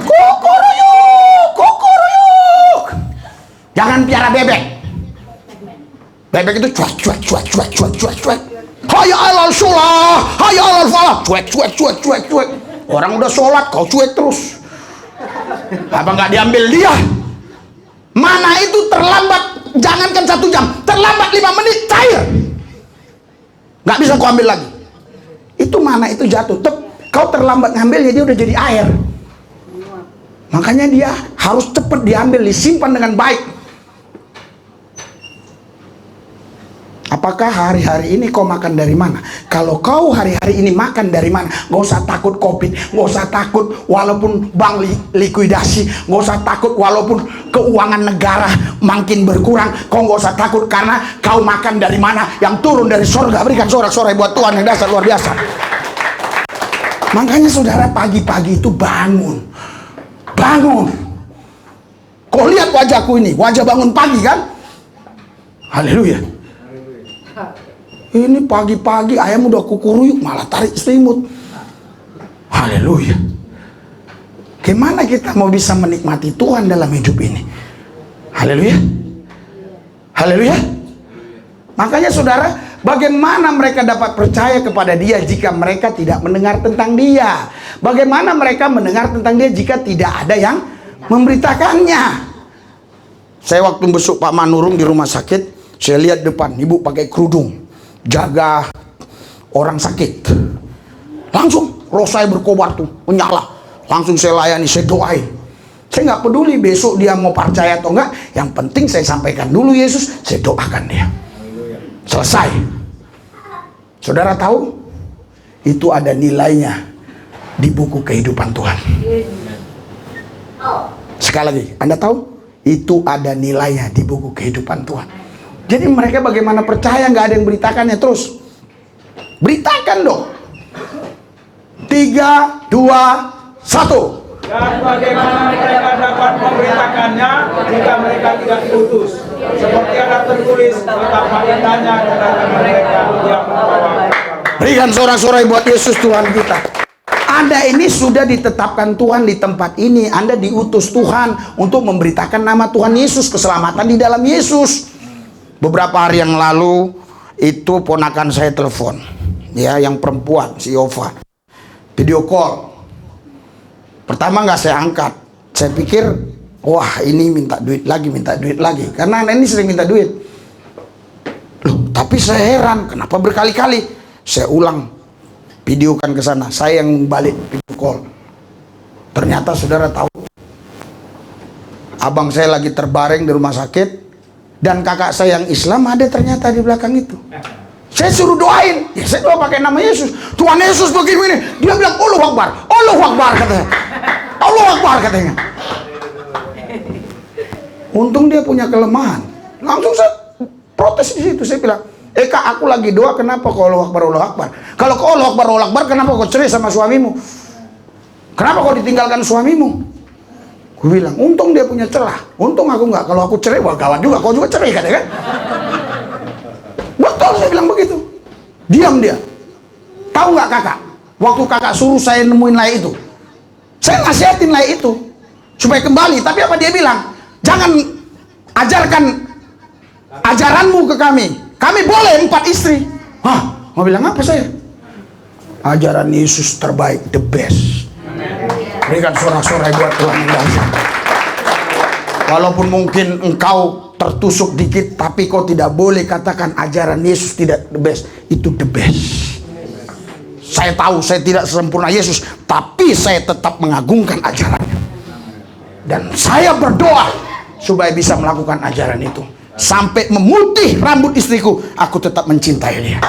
Kukuruyuk, kukuruyuk. Jangan piara bebek. Bebek itu cuek, cuek, cuek, cuek, cuek, cuek, cuek. Hayya alal sholah, hayya alal falah. Cuek, cuek, cuek, cuek, cuek. Orang udah sholat, kau cuek terus. Apa nggak diambil dia? Mana itu terlambat, jangankan 1 jam, terlambat 5 menit cair. Nggak bisa kau ambil lagi. Itu mana itu jatuh. Kau terlambat ngambilnya, dia udah jadi air. Makanya dia harus cepat diambil, disimpan dengan baik. Apakah hari-hari ini kau makan dari mana? Kalau kau hari-hari ini makan dari mana? Gak usah takut COVID, gak usah takut walaupun bank likuidasi, gak usah takut walaupun keuangan negara makin berkurang. Kau gak usah takut karena kau makan dari mana? Yang turun dari surga. Berikan sorak-sorai buat Tuhan yang dasar luar biasa. Makanya saudara pagi-pagi itu bangun. Bangun. Kau lihat wajahku ini, wajah bangun pagi kan? Haleluya. Ini pagi-pagi ayam udah kukuruyuk malah tarik selimut. Haleluya. Gimana kita mau bisa menikmati Tuhan dalam hidup ini? Haleluya. Haleluya. Makanya saudara, bagaimana mereka dapat percaya kepada Dia jika mereka tidak mendengar tentang Dia? Bagaimana mereka mendengar tentang Dia jika tidak ada yang memberitakannya? Saya waktu besok Pak Manurung di rumah sakit, saya lihat depan ibu pakai kerudung, jaga orang sakit. Langsung roh saya berkobar tuh, menyala. Langsung saya layani, saya doain. Saya nggak peduli besok dia mau percaya atau enggak. Yang penting saya sampaikan dulu Yesus, saya doakan dia. Selesai. Saudara tahu? Itu ada nilainya di buku kehidupan Tuhan. Sekali lagi, Anda tahu? Itu ada nilainya di buku kehidupan Tuhan. Jadi mereka bagaimana percaya nggak ada yang beritakannya terus? Beritakan dong. 3, 2, 1. Dan bagaimana mereka dapat memberitakannya jika mereka tidak diutus? Seperti ada tertulis, betapa indahnya kedatangan mereka yang membawa. Berikan sorak-sorai buat Yesus Tuhan kita. Anda ini sudah ditetapkan Tuhan di tempat ini. Anda diutus Tuhan untuk memberitakan nama Tuhan Yesus, keselamatan di dalam Yesus. Beberapa hari yang lalu itu ponakan saya telepon, ya, yang perempuan, si Yova, video call. Pertama nggak saya angkat. Saya pikir, wah ini minta duit lagi, karena anak ini sering minta duit. Loh, tapi saya heran, kenapa berkali-kali? Saya ulang, videokan ke sana, saya yang balik video call. Ternyata saudara tahu, abang saya lagi terbaring di rumah sakit, dan kakak saya yang Islam ada ternyata di belakang itu. Saya suruh doain, ya saya doa pakai nama Yesus. Tuhan Yesus begini, dia bilang Allahu Akbar, Allahu Akbar katanya, Allahu Akbar katanya. Untung dia punya kelemahan, langsung saya protes di situ. Saya bilang, Kak, aku lagi doa, kenapa kau Allahu Akbar, Allahu Akbar? Kalau kau Allahu Akbar, Allahu Akbar, kenapa kau cerai sama suamimu? Kenapa kau ditinggalkan suamimu? Gue bilang, untung dia punya celah. Untung aku nggak. Kalau aku cerai, wah gawat juga. Kau juga cerai katanya kan? Betul, saya bilang begitu. Diam dia. Tahu nggak kakak? Waktu kakak suruh saya nemuin lay itu, saya nasihatin lay itu supaya kembali. Tapi apa dia bilang? Jangan ajarkan ajaranmu ke kami. Kami boleh 4 istri. Hah? Mau bilang apa saya? Ajaran Yesus terbaik, the best. Berikan sorak-sorai buat Tuhan yang dahsyat. Walaupun mungkin engkau tertusuk dikit, tapi kau tidak boleh katakan ajaran Yesus tidak the best. Itu the best. Saya tahu saya tidak sempurna Yesus, tapi saya tetap mengagungkan ajarannya. Dan saya berdoa supaya bisa melakukan ajaran itu. Sampai memutih rambut istriku, aku tetap mencintai dia.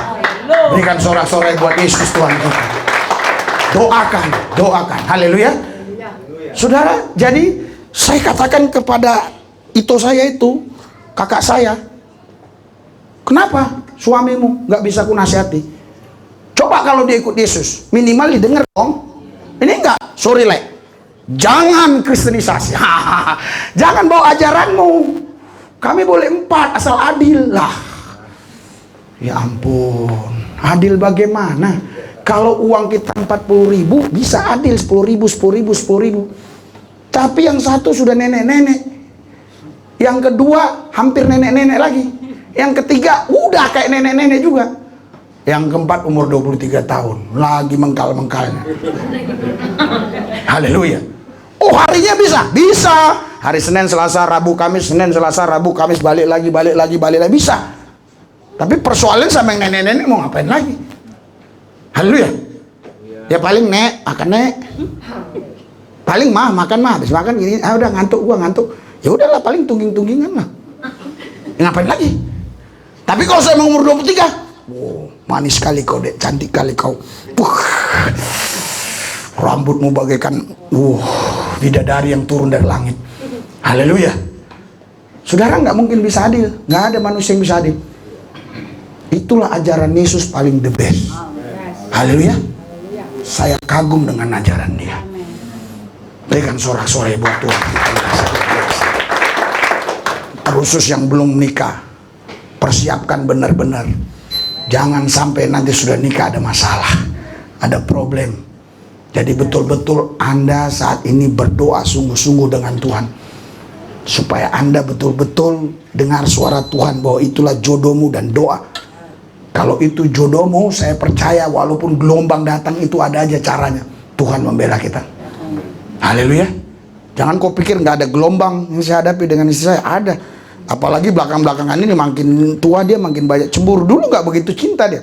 Berikan sorak-sorai buat Yesus Tuhan kita. Doakan. Haleluya. Saudara, jadi saya katakan kepada saya kakak saya, kenapa suamimu nggak bisa ku nasihati? Coba kalau dia ikut Yesus, minimal didengar dong. Ini enggak, sorry lek, jangan kristenisasi. Jangan bawa ajaranmu. Kami boleh 4 asal adil lah. Ya ampun, adil bagaimana? Kalau uang kita 40.000 bisa adil 10.000. Tapi yang satu sudah nenek-nenek, yang kedua hampir nenek-nenek lagi, yang ketiga udah kayak nenek-nenek juga, yang keempat umur 23 tahun lagi mengkal-mengkalnya. Haleluya. Oh, harinya bisa. Hari Senin, Selasa, Rabu, Kamis, Senin, Selasa, Rabu, Kamis, balik lagi, bisa. Tapi persoalan sama yang nenek-nenek mau ngapain lagi? Haleluya. Ya paling makan paling makan habis makan gini, udah ngantuk. Ya udahlah, paling tungging-tunggingan lah. Ya, ngapain lagi? Tapi kalau saya umur 23, manis sekali kau, dek, cantik kali kau. Rambutmu bagaikan bidadari yang turun dari langit. Haleluya. Saudara, nggak mungkin bisa adil, nggak ada manusia yang bisa adil. Itulah ajaran Yesus paling the best. Haleluya. Saya kagum dengan ajaran dia. Berikan sorak-sorai buat Tuhan. Terusus yang belum menikah, persiapkan benar-benar. Jangan sampai nanti sudah nikah ada masalah, ada problem. Jadi betul-betul Anda saat ini berdoa sungguh-sungguh dengan Tuhan, supaya Anda betul-betul dengar suara Tuhan bahwa itulah jodohmu, dan doa. Kalau itu jodohmu, saya percaya walaupun gelombang datang itu ada aja caranya. Tuhan membela kita. Haleluya. Jangan kau pikir nggak ada gelombang yang saya hadapi dengan istri saya. Ada. Apalagi belakang-belakangan ini makin tua dia makin banyak cemburu. Dulu nggak begitu cinta dia,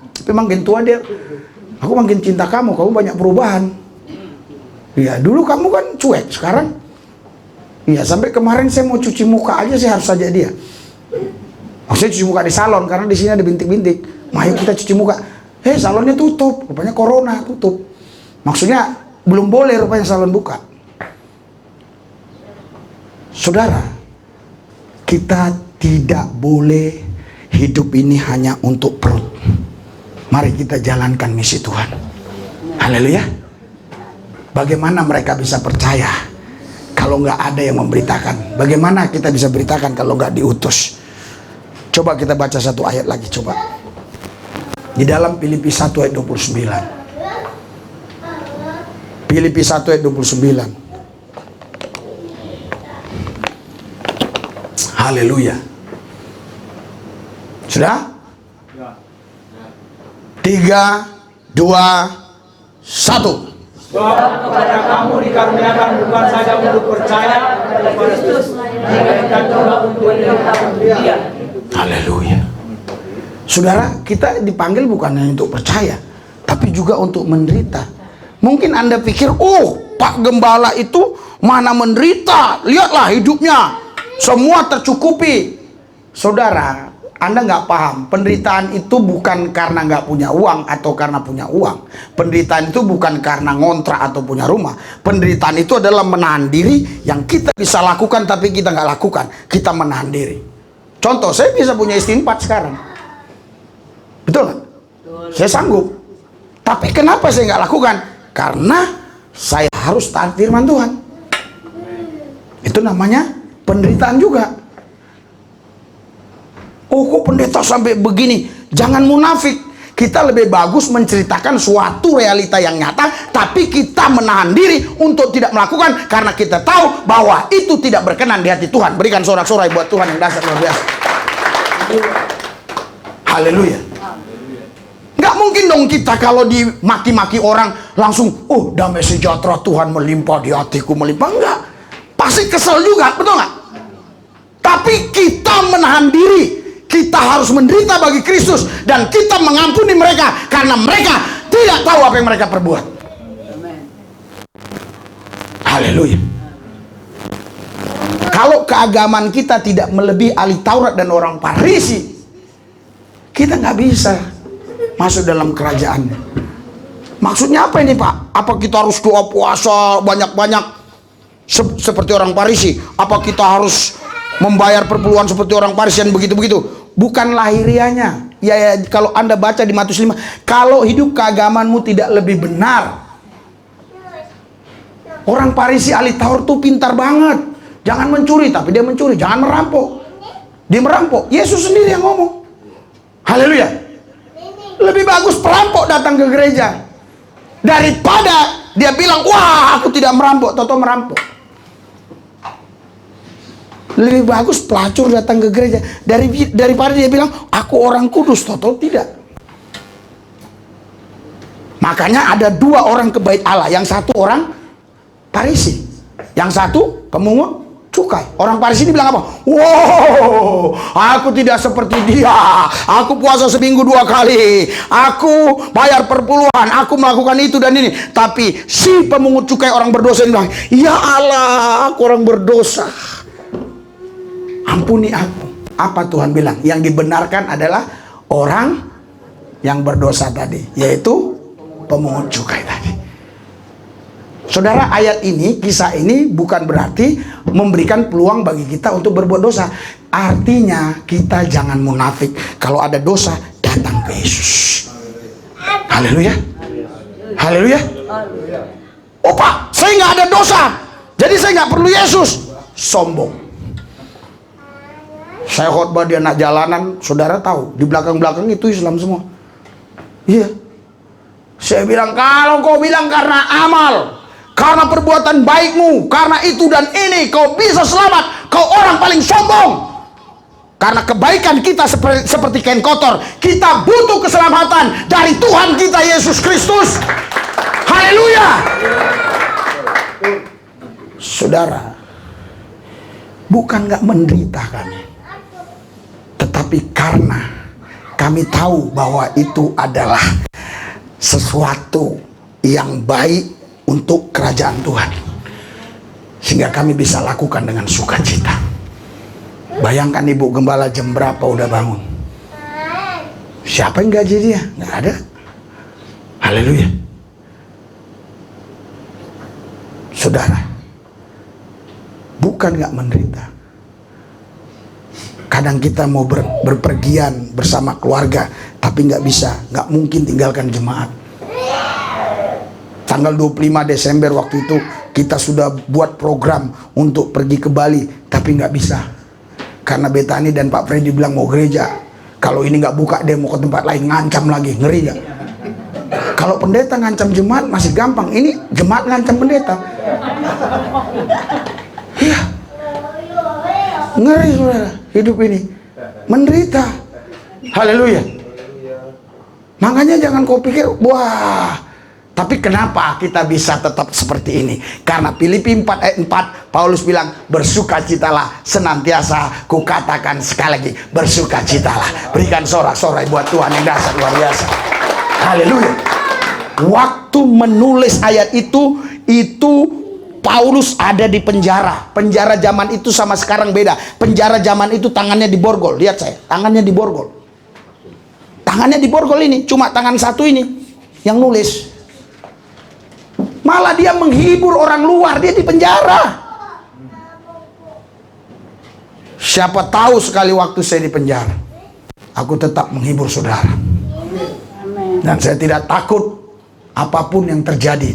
tapi makin tua dia, aku makin cinta kamu banyak perubahan. Iya, dulu kamu kan cuek, sekarang iya, sampai kemarin saya mau cuci muka aja saya harus saja dia. Maksudnya cuci muka di salon karena di sini ada bintik-bintik. Ayo kita cuci muka. Salonnya tutup, rupanya corona tutup. Maksudnya belum boleh rupanya salon buka. Saudara, kita tidak boleh hidup ini hanya untuk perut. Mari kita jalankan misi Tuhan. Haleluya. Bagaimana mereka bisa percaya kalau nggak ada yang memberitakan? Bagaimana kita bisa beritakan kalau nggak diutus? Coba kita baca satu ayat lagi, coba. Di dalam Filipi 1 ayat 29. Filipi 1 ayat 29. Haleluya. Sudah? 3, 2, 1. Sebab kepada kamu dikaruniakan bukan saja untuk percaya kepada Kristus, melainkan juga untuk menderita Dia. Haleluya. Saudara, kita dipanggil bukan hanya untuk percaya, tapi juga untuk menderita. Mungkin Anda pikir, Pak Gembala itu mana menderita? Lihatlah hidupnya, semua tercukupi. Saudara, Anda nggak paham. Penderitaan itu bukan karena nggak punya uang atau karena punya uang. Penderitaan itu bukan karena ngontrak atau punya rumah. Penderitaan itu adalah menahan diri yang kita bisa lakukan tapi kita nggak lakukan. Kita menahan diri. Contoh, saya bisa punya istri 4 sekarang. Betul kan? Saya sanggup. Tapi kenapa saya nggak lakukan? Karena saya harus taat firman Tuhan. Itu namanya penderitaan juga. Kok pendeta sampai begini? Jangan munafik. Kita lebih bagus menceritakan suatu realita yang nyata, tapi kita menahan diri untuk tidak melakukan karena kita tahu bahwa itu tidak berkenan di hati Tuhan. Berikan sorak-sorai buat Tuhan yang dahsyat luar biasa. Haleluya. Nggak mungkin dong kita kalau dimaki-maki orang langsung, damai sejahtera Tuhan melimpah di hatiku melimpah. Enggak. Pasti kesel juga, betul nggak? Tapi kita menahan diri. Kita harus menderita bagi Kristus dan kita mengampuni mereka karena mereka tidak tahu apa yang mereka perbuat. Haleluya. Kalau keagamaan kita tidak melebihi ahli Taurat dan orang Farisi, kita nggak bisa masuk dalam kerajaan. Maksudnya apa ini, Pak? Apa kita harus doa puasa banyak-banyak seperti orang Farisi? Apa kita harus membayar perpuluhan seperti orang Farisi dan begitu-begitu? Bukan lahirianya. Ya, kalau Anda baca di Matius 5, kalau hidup keagamaanmu tidak lebih benar. Orang Farisi ahli Taurat tuh pintar banget. Jangan mencuri, tapi dia mencuri. Jangan merampok, dia merampok. Yesus sendiri yang ngomong. Haleluya. Lebih bagus perampok datang ke gereja daripada dia bilang, wah aku tidak merampok, toto merampok. Lebih bagus pelacur datang ke gereja daripada dia bilang, aku orang kudus, toto tidak. Makanya ada 2 orang ke bait Allah. Yang satu orang Farisi, yang satu pemungut cukai. Orang Farisi ini bilang apa? Wow, aku tidak seperti dia. Aku puasa seminggu 2 kali. Aku bayar perpuluhan. Aku melakukan itu dan ini. Tapi si pemungut cukai orang berdosa ini bilang, ya Allah, aku orang berdosa. Ampuni aku. Apa Tuhan bilang? Yang dibenarkan adalah orang yang berdosa tadi, yaitu pemungut cukai tadi. Saudara, ayat ini, kisah ini bukan berarti memberikan peluang bagi kita untuk berbuat dosa. Artinya kita jangan munafik. Kalau ada dosa, datang ke Yesus. Haleluya. Haleluya. Pak, saya nggak ada dosa, jadi saya nggak perlu Yesus. Sombong. Saya khotbah di anak jalanan, saudara tahu, di belakang-belakang itu Islam semua. Iya. Saya bilang, kalau kau bilang karena amal, karena perbuatan baikmu, karena itu dan ini kau bisa selamat, kau orang paling sombong. Karena kebaikan kita seperti kain kotor, kita butuh keselamatan dari Tuhan kita Yesus Kristus. Haleluya. Saudara, bukan gak menderita kami, tetapi karena kami tahu bahwa itu adalah sesuatu yang baik untuk kerajaan Tuhan, sehingga kami bisa lakukan dengan sukacita. Bayangkan Ibu Gembala jam berapa udah bangun? Siapa yang gaji dia? Nggak ada. Haleluya. Saudara, bukan nggak menderita. Kadang kita mau berpergian bersama keluarga, tapi nggak bisa, nggak mungkin tinggalkan jemaat. Tanggal 25 Desember waktu itu kita sudah buat program untuk pergi ke Bali, tapi nggak bisa. Karena Betani dan Pak Freddy bilang mau gereja. Kalau ini nggak buka, dia mau ke tempat lain, ngancam lagi, ngeri ya. Kalau pendeta ngancam jemaat masih gampang, ini jemaat ngancam pendeta. Iya, ngeri saudara, hidup ini menderita. Haleluya. Makanya jangan kau pikir, wah. Tapi kenapa kita bisa tetap seperti ini? Karena Filipi 4 ayat 4, Paulus bilang, bersukacitalah senantiasa. Kukatakan sekali lagi, bersukacitalah. Berikan sorak-sorai buat Tuhan yang dahsyat luar biasa. Haleluya. Waktu menulis ayat itu Paulus ada di penjara. Penjara zaman itu sama sekarang beda. Penjara zaman itu tangannya diborgol. Lihat saya, tangannya diborgol. Tangannya diborgol ini, cuma tangan satu ini yang nulis. Malah dia menghibur orang luar, dia di penjara. Siapa tahu sekali waktu saya di penjara, aku tetap menghibur saudara. Dan saya tidak takut apapun yang terjadi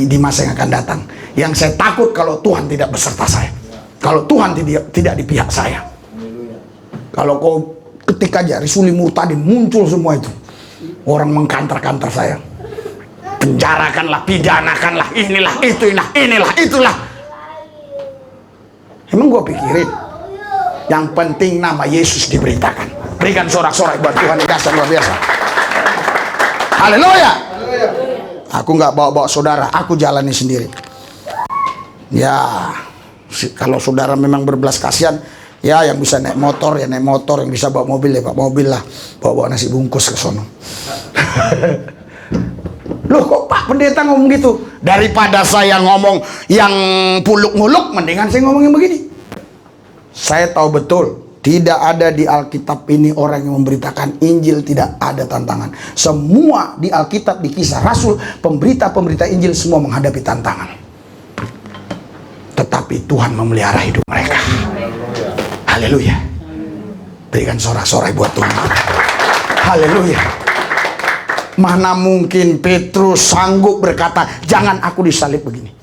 di masa yang akan datang. Yang saya takut kalau Tuhan tidak beserta saya, kalau Tuhan tidak di pihak saya. Kalau kau ketik aja Risuli Murtadin muncul semua itu, orang mengkantar-kantar saya, penjarakanlah, pidanakanlah, inilah itulah. Emang gue pikirin, yang penting nama Yesus diberitakan. Berikan sorak-sorai buat Tuhan yang dahsyat luar biasa. Haleluya. Aku nggak bawa-bawa saudara, aku jalani sendiri. Ya, kalau saudara memang berbelas kasihan, ya yang bisa naik motor ya naik motor, yang bisa bawa mobil ya bawa mobil lah, bawa nasi bungkus ke sono. Loh kok Pak Pendeta ngomong gitu? Daripada saya ngomong yang puluk-muluk, mendingan saya ngomong yang begini. Saya tahu betul, tidak ada di Alkitab ini orang yang memberitakan Injil tidak ada tantangan. Semua di Alkitab, di Kisah Rasul, pemberita-pemberita Injil semua menghadapi tantangan. Tetapi Tuhan memelihara hidup mereka. Haleluya. Berikan sorak-sorai buat Tuhan. Haleluya. Mana mungkin Petrus sanggup berkata, jangan aku disalib begini.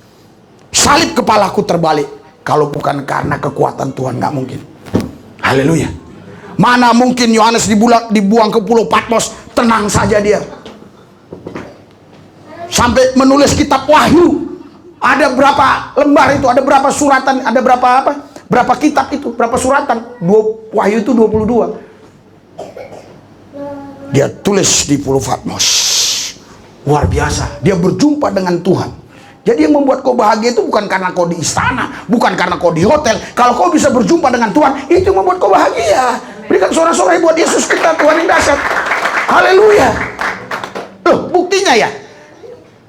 Salib kepalaku terbalik. Kalau bukan karena kekuatan Tuhan, nggak mungkin. Haleluya. Mana mungkin Yohanes dibuang ke Pulau Patmos, tenang saja dia. Sampai menulis kitab Wahyu. Ada berapa lembar itu, ada berapa suratan, ada berapa apa? Berapa kitab itu, berapa suratan? Wahyu itu 22. Dia tulis di Pulau Patmos. Luar biasa. Dia berjumpa dengan Tuhan. Jadi yang membuat kau bahagia itu bukan karena kau di istana, bukan karena kau di hotel. Kalau kau bisa berjumpa dengan Tuhan, itu yang membuat kau bahagia. Berikan sorak-sorai buat Yesus kita, Tuhan yang dahsyat. Haleluya. Loh, buktinya ya,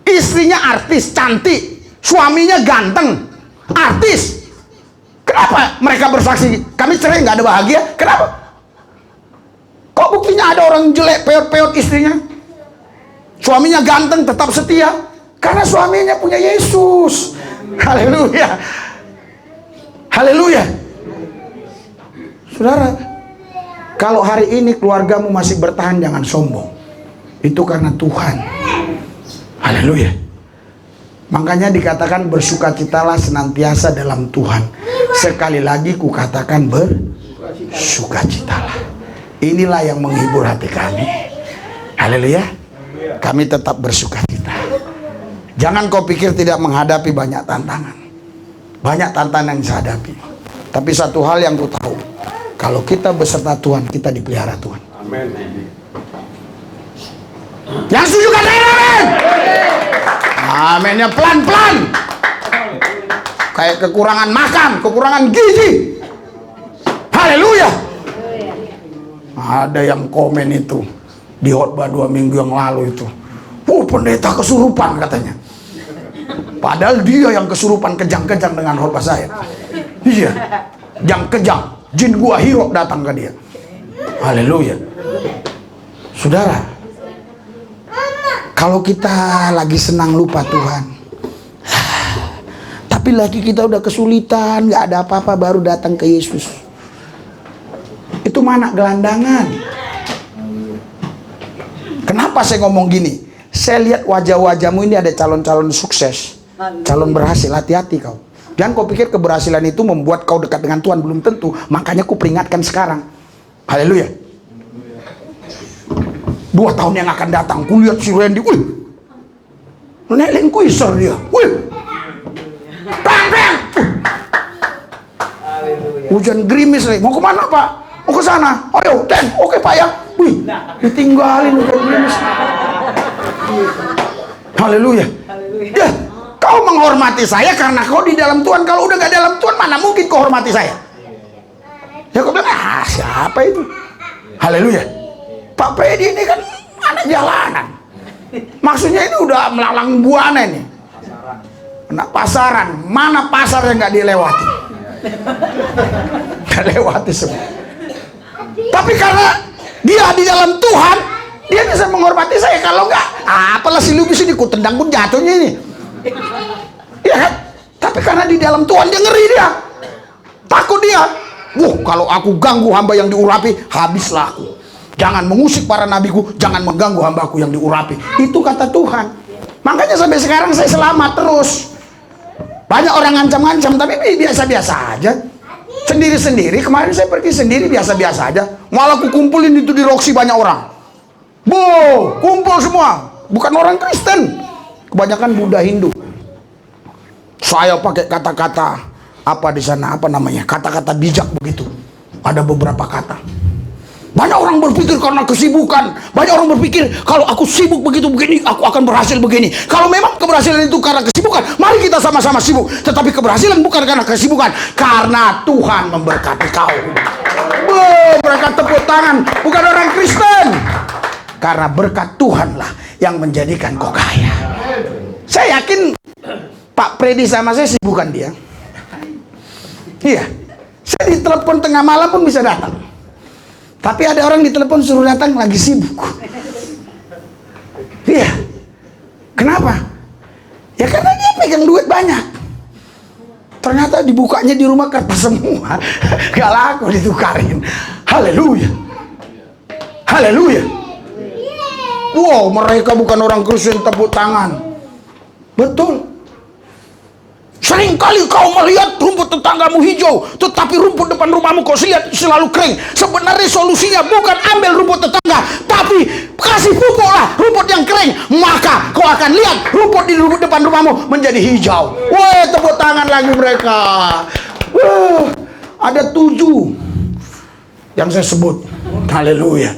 istrinya artis, cantik, suaminya ganteng, artis. Kenapa mereka bersaksi kami cerai nggak ada bahagia? Kenapa? Kok buktinya ada orang jelek, peot-peot istrinya, suaminya ganteng tetap setia? Karena suaminya punya Yesus. Haleluya. Haleluya. Saudara, kalau hari ini keluargamu masih bertahan, jangan sombong. Itu karena Tuhan. Haleluya. Makanya dikatakan bersukacitalah senantiasa dalam Tuhan. Sekali lagi kukatakan sukacitalah. Inilah yang menghibur hati kami. Haleluya. Kami tetap bersukacita. Jangan kau pikir tidak menghadapi banyak tantangan. Banyak tantangan yang saya hadapi. Tapi satu hal yang ku tahu, kalau kita beserta Tuhan, kita dipelihara Tuhan. Amin. Yang setuju katakan amin. Aminnya pelan-pelan. Kayak kekurangan makan, kekurangan gizi. Haleluya. Ada yang komen itu di khotbah 2 minggu yang lalu itu. Pendeta kesurupan katanya. Padahal dia yang kesurupan kejang-kejang dengan khotbah saya. Iya, yang kejang, jin gua hirok datang ke dia. Haleluya. Saudara, kalau kita lagi senang lupa Tuhan, tapi lagi kita udah kesulitan, nggak ada apa-apa, baru datang ke Yesus, itu mana gelandangan. Kenapa saya ngomong gini? Saya lihat wajah-wajahmu ini ada calon-calon sukses, calon berhasil. Hati-hati kau. Jangan kau pikir keberhasilan itu membuat kau dekat dengan Tuhan, belum tentu. Makanya ku peringatkan sekarang. Haleluya. 2 tahun yang akan datang, ku lihat si Randy, wih, nelin kuiser dia, wih, bang, hujan gerimis nih, mau kemana Pak? Mau ke sana. Ayo, Den, oke Pak ya. Wih, ditinggalin hujan gerimis. Haleluya. Ya, kau menghormati saya karena kau di dalam Tuhan. Kalau udah gak dalam Tuhan, mana mungkin kau hormati saya? Ya kau bilang, siapa itu? Haleluya. Pak Freddy ini kan anak jalanan. Maksudnya ini udah melalang buana nih. Anak pasaran. Mana pasar yang gak dilewati? Gak lewati semua. Tapi karena dia di dalam Tuhan, dia bisa menghormati saya. Kalau enggak, apalah si Lubis ini, ku tendang pun jatuhnya ini. Iya kan? Tapi karena di dalam Tuhan, dia ngeri dia. Takut dia. Kalau aku ganggu hamba yang diurapi, habislah aku. Jangan mengusik para nabiku, jangan mengganggu hambaku yang diurapi. Itu kata Tuhan. Makanya sampai sekarang saya selamat terus. Banyak orang ngancam-ngancam, tapi biasa-biasa aja. Sendiri-sendiri. Kemarin saya pergi sendiri, biasa-biasa aja. Malah aku kumpulin itu di Roxy banyak orang. Kumpul semua. Bukan orang Kristen, kebanyakan Buddha Hindu. Saya pakai kata-kata apa di sana, apa namanya, kata-kata bijak begitu. Ada beberapa kata. Banyak orang berpikir karena kesibukan. Banyak orang berpikir kalau aku sibuk begini, aku akan berhasil begini. Kalau memang keberhasilan itu karena kesibukan, mari kita sama-sama sibuk. Tetapi keberhasilan bukan karena kesibukan, karena Tuhan memberkati kau. Mereka tepuk tangan, bukan orang Kristen. Karena berkat Tuhanlah yang menjadikan kau kaya. Saya yakin Pak Freddy sama saya sibukan dia. Iya, saya ditelepon tengah malam pun bisa datang. Tapi ada orang ditelepon suruh datang lagi sibuk. Iya. Kenapa? Ya karena dia pegang duit banyak. Ternyata dibukanya di rumah kertas semua. Gak laku ditukarin. Haleluya. Haleluya. Wow, mereka bukan orang Kristen, tepuk tangan. Betul. Seringkali kau melihat rumput tetanggamu hijau, tetapi rumput depan rumahmu kau lihat selalu kering. Sebenarnya solusinya bukan ambil rumput tetangga, tapi kasih pupuklah rumput yang kering. Maka kau akan lihat rumput di depan rumahmu menjadi hijau. Wah, tepuk tangan lagi mereka. Ada 7 yang saya sebut. Haleluya.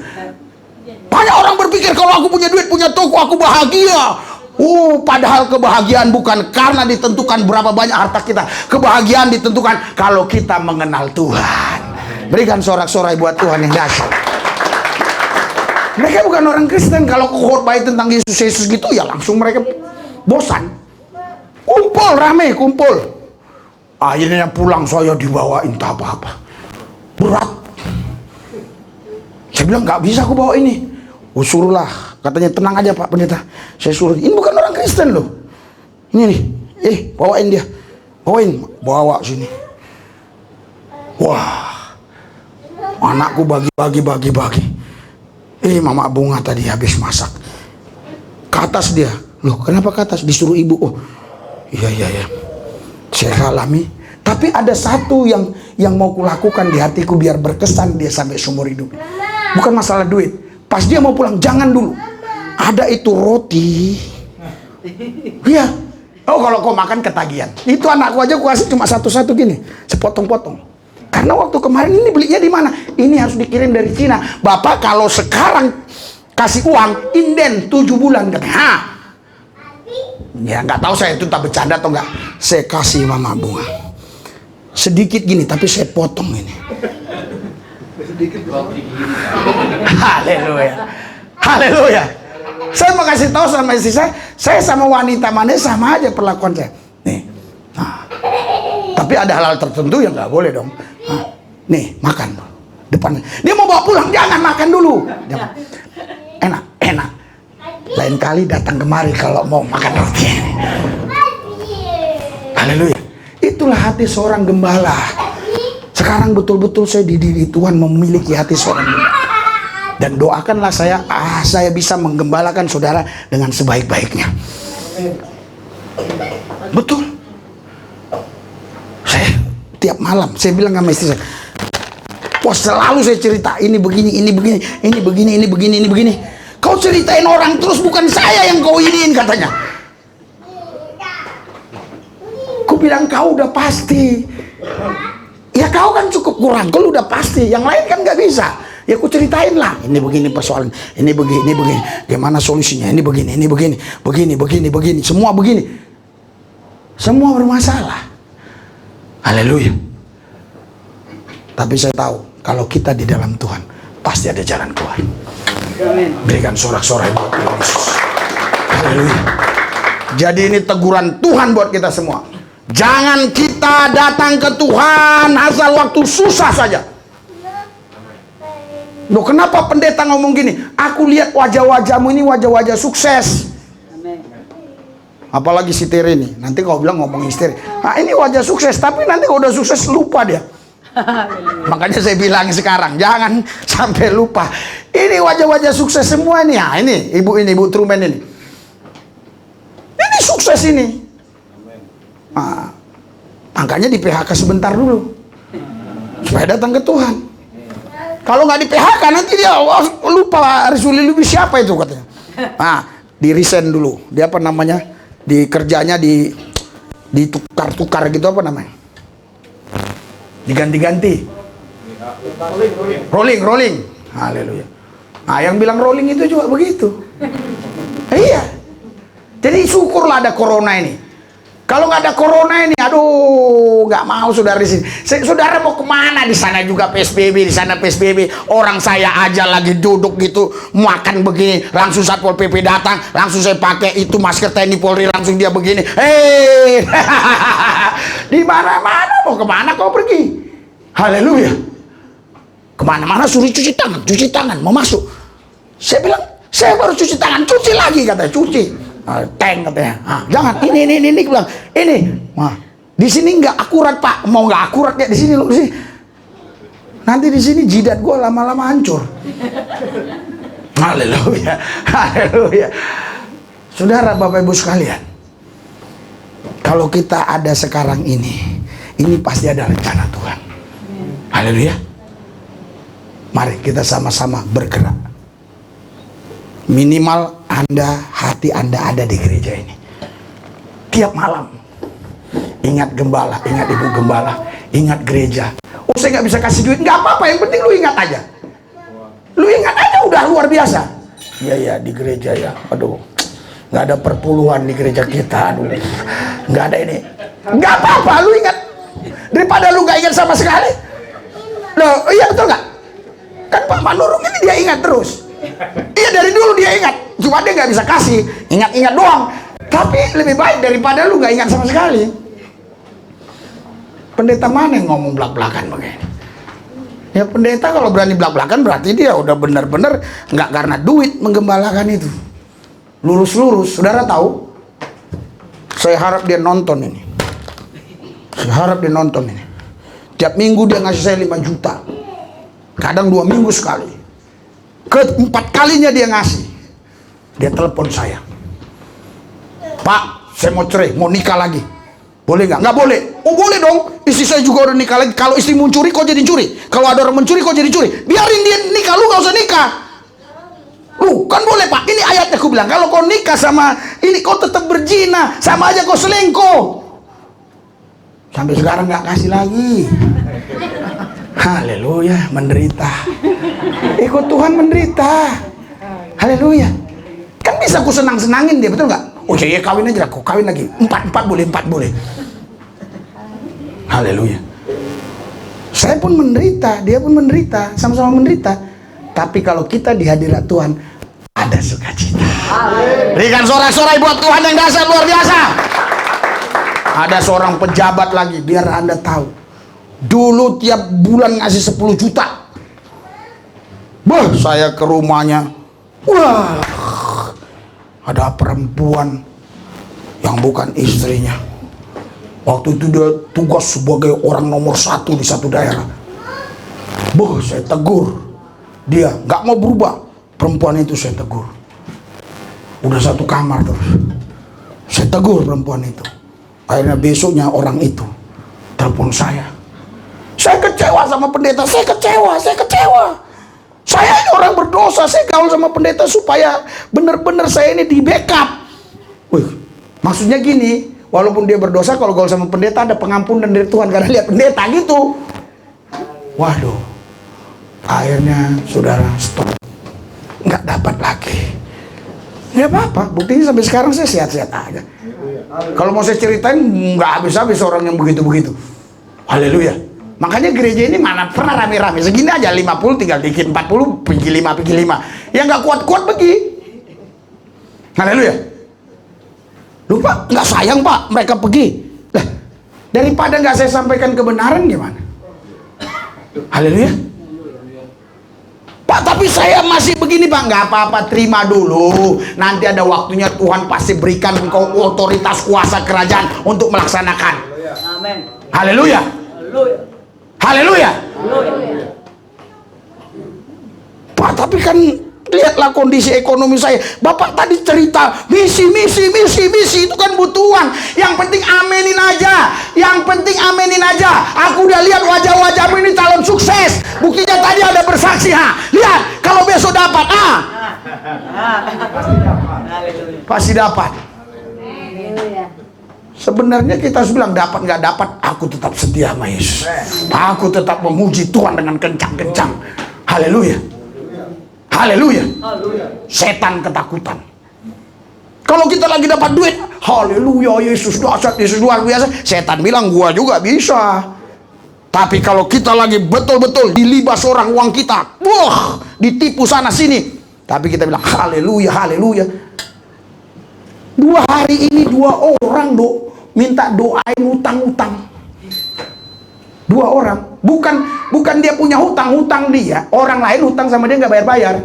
Banyak orang berpikir kalau aku punya duit, punya toko, aku bahagia. Padahal kebahagiaan bukan karena ditentukan berapa banyak harta kita. Kebahagiaan ditentukan kalau kita mengenal Tuhan. Berikan sorak-sorai buat Tuhan yang dahsyat. Mereka bukan orang Kristen. Kalau khotbah tentang Yesus gitu, ya langsung mereka bosan. Kumpul, rame, kumpul. Akhirnya pulang saya dibawain tak apa-apa. Berat. Saya bilang gak bisa aku bawa ini. Suruhlah, katanya tenang aja Pak Pendeta. Saya suruh, ini bukan orang Kristen loh. Ini nih, bawain dia. Bawa sini. Wah, anakku bagi. Mama Bunga tadi habis masak. Ke atas dia. Loh, kenapa ke atas? Disuruh ibu. Iya. Saya alami. Tapi ada satu yang mau kulakukan di hatiku biar berkesan dia sampai seumur hidup. Bukan masalah duit. Pas dia mau pulang, jangan dulu. Ada itu roti. Iya. Oh, kalau kau makan ketagihan. Itu anakku aja aku kasih cuma satu-satu gini, sepotong-potong. Karena waktu kemarin ini belinya di mana? Ini harus dikirim dari Cina. Bapak kalau sekarang kasih uang inden 7 bulan kan? Ya nggak tahu saya itu tak bercanda atau enggak. Saya kasih mama bunga sedikit gini, tapi saya potong ini. Haleluya, haleluya. Saya mau kasih tahu sama istri saya sama wanita mana sama aja perlakuan saya. Nih, tapi ada hal-hal tertentu yang nggak boleh dong. Nih, makan depan. Dia mau bawa pulang, jangan makan dulu. Jangan. Enak. Lain kali datang kemari kalau mau makan roti. Haleluya. Itulah hati seorang gembala. Sekarang betul-betul saya dididik Tuhan memiliki hati seorang gembala. Dan doakanlah saya bisa menggembalakan saudara dengan sebaik-baiknya. Betul. Saya tiap malam saya bilang sama istri saya, wah selalu saya cerita ini begini, ini begini, ini begini, ini begini, ini begini. Kau ceritain orang terus, bukan saya yang kau iniin katanya. Ku bilang kau udah pasti. Ya kau kan cukup kurang, kau udah pasti. Yang lain kan nggak bisa. Ya ku ceritain lah. Ini begini persoalan, ini begini, gimana solusinya? Ini begini, begini. Semua begini. Semua bermasalah. Haleluya. Tapi saya tahu kalau kita di dalam Tuhan pasti ada jalan keluar. Berikan sorak-sorai buat Yesus. Haleluya. Jadi ini teguran Tuhan buat kita semua. Jangan kita datang ke Tuhan asal waktu susah saja. Loh, kenapa pendeta ngomong gini? Aku lihat wajah-wajahmu ini wajah-wajah sukses. Apalagi si Tere ini. Nanti kau bilang ngomongin si Tere. Nah, ini wajah sukses, tapi nanti kalau udah sukses lupa dia. Makanya saya bilang sekarang jangan sampai lupa. Ini wajah-wajah sukses semua ini. Ya, ini ibu Truman ini. Ini sukses ini. Nah, makanya di PHK sebentar dulu supaya datang ke Tuhan. Kalau nggak di PHK nanti dia lupa Rasulullah lebih siapa itu katanya. Nah, di resign dulu. Dia apa namanya? Di kerjanya ditukar-tukar gitu, apa namanya? Diganti-ganti. Rolling. Haleluya. Nah, yang bilang rolling itu juga begitu. Iya. Jadi syukurlah ada corona ini. Kalau nggak ada corona ini, aduh, nggak mau saudara di sini. Saudara mau kemana? Di sana juga PSBB, di sana PSBB. Orang saya aja lagi duduk gitu, makan begini, langsung Satpol PP datang, langsung saya pakai itu masker TNI Polri, langsung dia begini. Hei, di mana-mana mau kemana kau pergi? Haleluya. Kemana-mana suruh cuci tangan, mau masuk. Saya bilang, saya baru cuci tangan, cuci lagi katanya, cuci. Tank katanya. Jangan ini bilang ini. Nah, di sini nggak akurat Pak. Mau nggak akurat ya di sini lo di sini. Nanti di sini jidat gue lama-lama hancur. Haleluya, haleluya. Saudara, Bapak Ibu sekalian, kalau kita ada sekarang ini pasti ada rencana Tuhan. Haleluya. Mari kita sama-sama bergerak. Minimal hati Anda ada di gereja ini. Tiap malam ingat gembala, ingat ibu gembala, ingat gereja. Oh, saya nggak bisa kasih duit, nggak apa-apa, yang penting lu ingat aja. Lu ingat aja udah luar biasa. Iya di gereja ya. Aduh, nggak ada perpuluhan di gereja kita. Aduh, nggak ada ini. Nggak apa-apa, lu ingat. Daripada lu nggak ingat sama sekali. Loh, iya betul nggak? Kan Pak Manurung ini dia ingat terus. Iya dari dulu dia ingat, cuma dia nggak bisa kasih, ingat-ingat doang. Tapi lebih baik daripada lu nggak ingat sama sekali. Pendeta mana yang ngomong belak-belakan begini? Ya pendeta kalau berani belak-belakan berarti dia udah benar-benar nggak karena duit menggembalakan itu. Lurus-lurus, saudara tahu? Saya harap dia nonton ini. Tiap minggu dia ngasih saya 5 juta. Kadang 2 minggu sekali. Keempat kalinya dia ngasih. Dia telepon saya. Pak, saya mau cerai, mau nikah lagi. Boleh nggak? Nggak boleh. Oh boleh dong. Istri saya juga udah nikah lagi. Kalau istri mencuri, kok jadi curi? Kalau ada orang mencuri, kok jadi curi? Biarin dia nikah, lu nggak usah nikah. Lu kan boleh Pak. Ini ayatnya aku bilang. Kalau kau nikah sama ini, kau tetap berzina. Sama aja kau selingkuh. Sampai sekarang nggak kasih lagi. Haleluya, menderita. Ikut Tuhan menderita. Haleluya. Kan bisa aku senang-senangin dia, betul nggak? Oh iya, kawin aja, aku kawin lagi. Empat boleh. Haleluya. Saya pun menderita, dia pun menderita, sama-sama menderita. Tapi kalau kita di hadirat Tuhan, ada sukacita. Berikan sorak-sorai buat Tuhan yang dahsyat luar biasa. Ada seorang pejabat lagi, biar Anda tahu. Dulu tiap bulan ngasih 10 juta. Saya ke rumahnya. Wah, ada perempuan yang bukan istrinya. Waktu itu dia tugas sebagai orang nomor 1 di satu daerah. Saya tegur. Dia nggak mau berubah. Perempuan itu saya tegur. Udah satu kamar terus. Saya tegur perempuan itu. Akhirnya besoknya orang itu telepon saya. Saya kecewa sama pendeta, saya kecewa. Saya ini orang berdosa, saya gaul sama pendeta supaya benar-benar saya ini di backup. Maksudnya gini, walaupun dia berdosa, kalau gaul sama pendeta ada pengampunan dari Tuhan karena lihat pendeta gitu. Waduh, akhirnya saudara stop, nggak dapat lagi. Nggak apa-apa, buktinya sampai sekarang saya sehat-sehat aja. Kalau mau saya ceritain nggak habis-habis orang yang begitu-begitu. Haleluya. Makanya gereja ini mana pernah rame-rame segini aja, 50 tinggal dikit, 40 pergi 5. Yang nggak kuat-kuat pergi. Haleluya. Lupa nggak sayang Pak mereka pergi. Lah, daripada nggak saya sampaikan kebenaran gimana? Haleluya. Pak, tapi saya masih begini Pak. Nggak apa-apa, terima dulu. Nanti ada waktunya Tuhan pasti berikan engkau otoritas kuasa kerajaan untuk melaksanakan. Amin. Haleluya. Haleluya. Pak, tapi kan lihatlah kondisi ekonomi saya. Bapak tadi cerita misi itu kan butuhan. Yang penting amenin aja. Aku udah lihat wajah-wajahmu ini calon sukses. Buktinya tadi ada bersaksi. Lihat kalau besok dapat pasti dapat. Sebenarnya kita harus bilang dapat nggak dapat, aku tetap setia sama Yesus. Aku tetap memuji Tuhan dengan kencang-kencang. Haleluya. Setan ketakutan. Kalau kita lagi dapat duit, haleluya, Yesus dahsyat, Yesus luar biasa. Setan bilang gua juga bisa. Tapi kalau kita lagi betul-betul dilibas orang uang kita, ditipu sana sini. Tapi kita bilang haleluya. 2 hari ini 2 orang minta doain utang-utang. 2 orang, bukan dia punya hutang dia, orang lain hutang sama dia nggak bayar.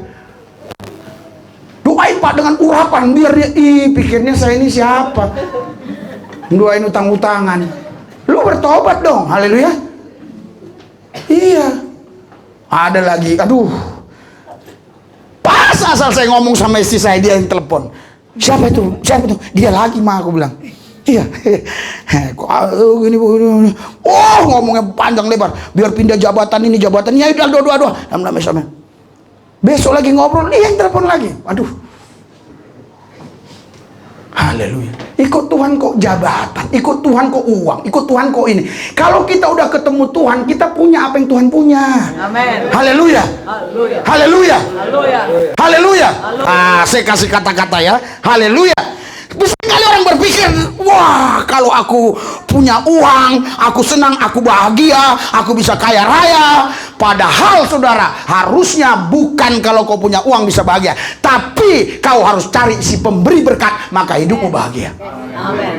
Doain Pak dengan urapan biar dia pikirnya saya ini siapa. Doain utang-utangan. Lu bertobat dong, haleluya. Iya. Ada lagi, aduh. Pas asal saya ngomong sama istri saya, dia yang telepon. Siapa itu? Dia lagi mah, aku bilang. Iya. Gini. Oh, ngomongnya panjang lebar. Biar pindah jabatan ini, jabatan. Ya udah, doa. Sama. Besok lagi ngobrol, dia yang telepon lagi. Aduh. Haleluya. Ikut Tuhan kok jabatan, ikut Tuhan kok uang, ikut Tuhan kok ini. Kalau kita udah ketemu Tuhan, kita punya apa yang Tuhan punya. Amin. Haleluya. Haleluya. Saya kasih kata-kata ya. Haleluya. Bisa kali orang berpikir, wah kalau aku punya uang, aku senang, aku bahagia, aku bisa kaya raya. Padahal saudara, harusnya bukan kalau kau punya uang bisa bahagia, tapi kau harus cari si pemberi berkat, maka hidupmu bahagia. Amin.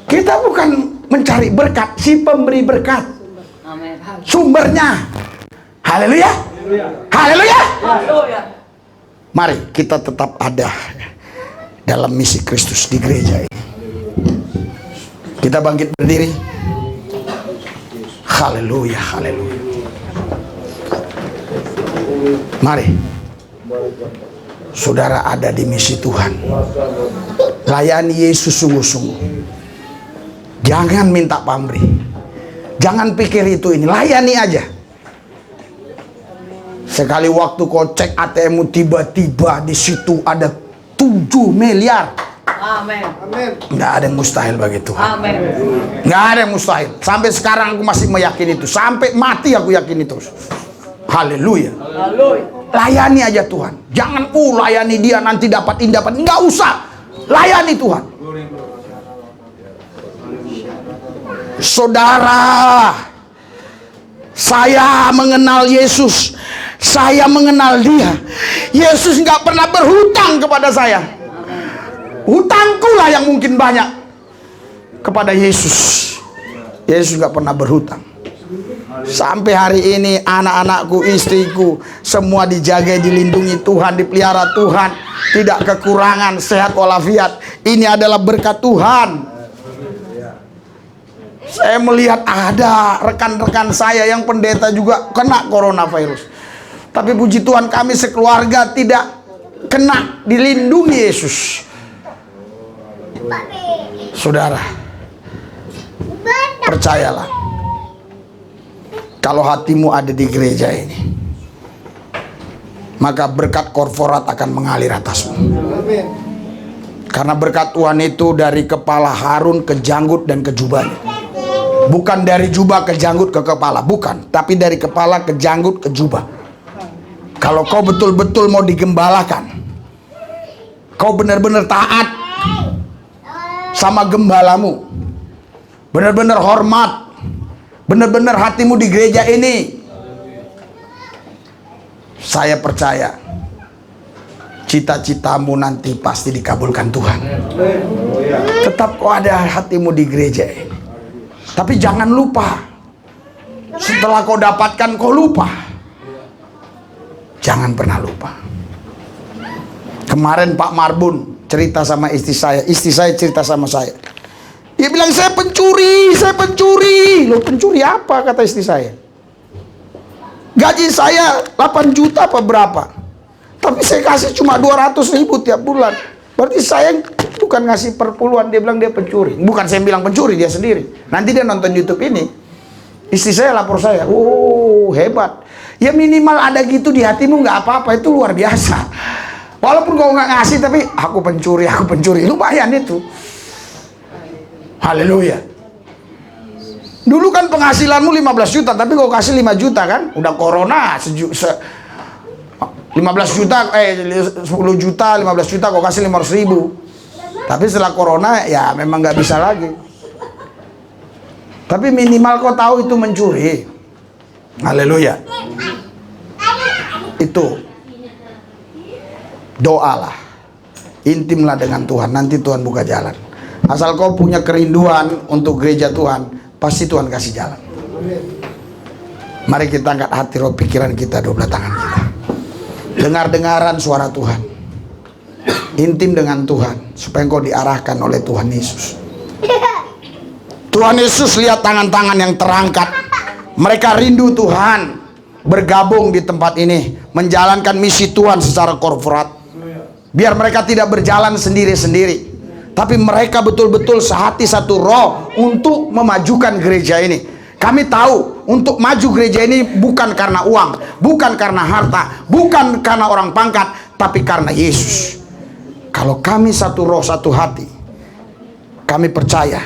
Kita bukan mencari berkat, si pemberi berkat. Amin. Sumbernya. Haleluya. Haleluya. Haleluya. Mari kita tetap ada dalam misi Kristus di gereja ini. Kita bangkit berdiri. Haleluya. Mari saudara ada di misi Tuhan. Layani Yesus sungguh-sungguh. Jangan minta pamrih. Jangan pikir itu ini, layani aja. Sekali waktu kau cek ATM-mu, tiba-tiba di situ ada 7 miliar. Amin. Nggak ada yang mustahil bagi Tuhan. Amin. Nggak ada yang mustahil. Sampai sekarang aku masih meyakini itu. Sampai mati aku yakin itu. Haleluya. Layani aja Tuhan. Jangan layani dia nanti dapat ini dapat. Nggak usah. Layani Tuhan. Saudara, saya mengenal Yesus. Saya mengenal dia. Yesus nggak pernah berhutang kepada saya. Hutangku lah yang mungkin banyak kepada Yesus. Yesus nggak pernah berhutang. Sampai hari ini anak-anakku, istriku, semua dijaga, dilindungi Tuhan, dipelihara Tuhan, tidak kekurangan, sehat walafiat. Ini adalah berkat Tuhan. Saya melihat ada rekan-rekan saya yang pendeta juga kena coronavirus. Tapi puji Tuhan kami sekeluarga tidak kena, dilindungi Yesus. Saudara, percayalah, kalau hatimu ada di gereja ini, maka berkat korporat akan mengalir atasmu. Karena berkat Tuhan itu dari kepala Harun ke janggut dan ke jubahnya. Bukan dari jubah ke janggut ke kepala, bukan, tapi dari kepala ke janggut ke jubah. Kalau kau betul-betul mau digembalakan, kau benar-benar taat sama gembalamu, benar-benar hormat, benar-benar hatimu di gereja ini, saya percaya cita-citamu nanti pasti dikabulkan Tuhan. Tetap kau ada hatimu di gereja ini. Tapi jangan lupa, setelah kau dapatkan kau lupa. Jangan pernah lupa. Kemarin Pak Marbun cerita sama istri saya cerita sama saya. Dia bilang, saya pencuri. Loh, pencuri apa, kata istri saya. Gaji saya 8 juta apa berapa, tapi saya kasih cuma 200.000 tiap bulan. Berarti saya bukan ngasih perpuluhan. Dia bilang dia pencuri. Bukan saya bilang pencuri, dia sendiri. Nanti dia nonton YouTube ini, istri saya lapor saya. Oh, hebat. Ya minimal ada gitu di hatimu, nggak apa-apa, itu luar biasa. Walaupun kau nggak ngasih, tapi aku pencuri, lumayan itu. Haleluya. Dulu kan penghasilanmu 15 juta, tapi kau kasih 5 juta kan? Udah corona 15 juta, 10 juta, 15 juta kau kasih 500.000. Tapi setelah corona ya memang nggak bisa lagi. Tapi minimal kau tahu itu mencuri. Haleluya. Itu doalah, intimlah dengan Tuhan, nanti Tuhan buka jalan. Asal kau punya kerinduan untuk gereja Tuhan, pasti Tuhan kasih jalan. Mari kita angkat hati, roh, pikiran kita, 12 tangan kita. Dengar-dengaran suara Tuhan, intim dengan Tuhan, supaya engkau diarahkan oleh Tuhan Yesus. Tuhan Yesus lihat tangan-tangan yang terangkat. Mereka rindu Tuhan, bergabung di tempat ini, menjalankan misi Tuhan secara korporat. Biar mereka tidak berjalan sendiri-sendiri, tapi mereka betul-betul sehati satu roh untuk memajukan gereja ini. Kami tahu untuk maju gereja ini bukan karena uang, bukan karena harta, bukan karena orang pangkat, tapi karena Yesus. Kalau kami satu roh, satu hati, kami percaya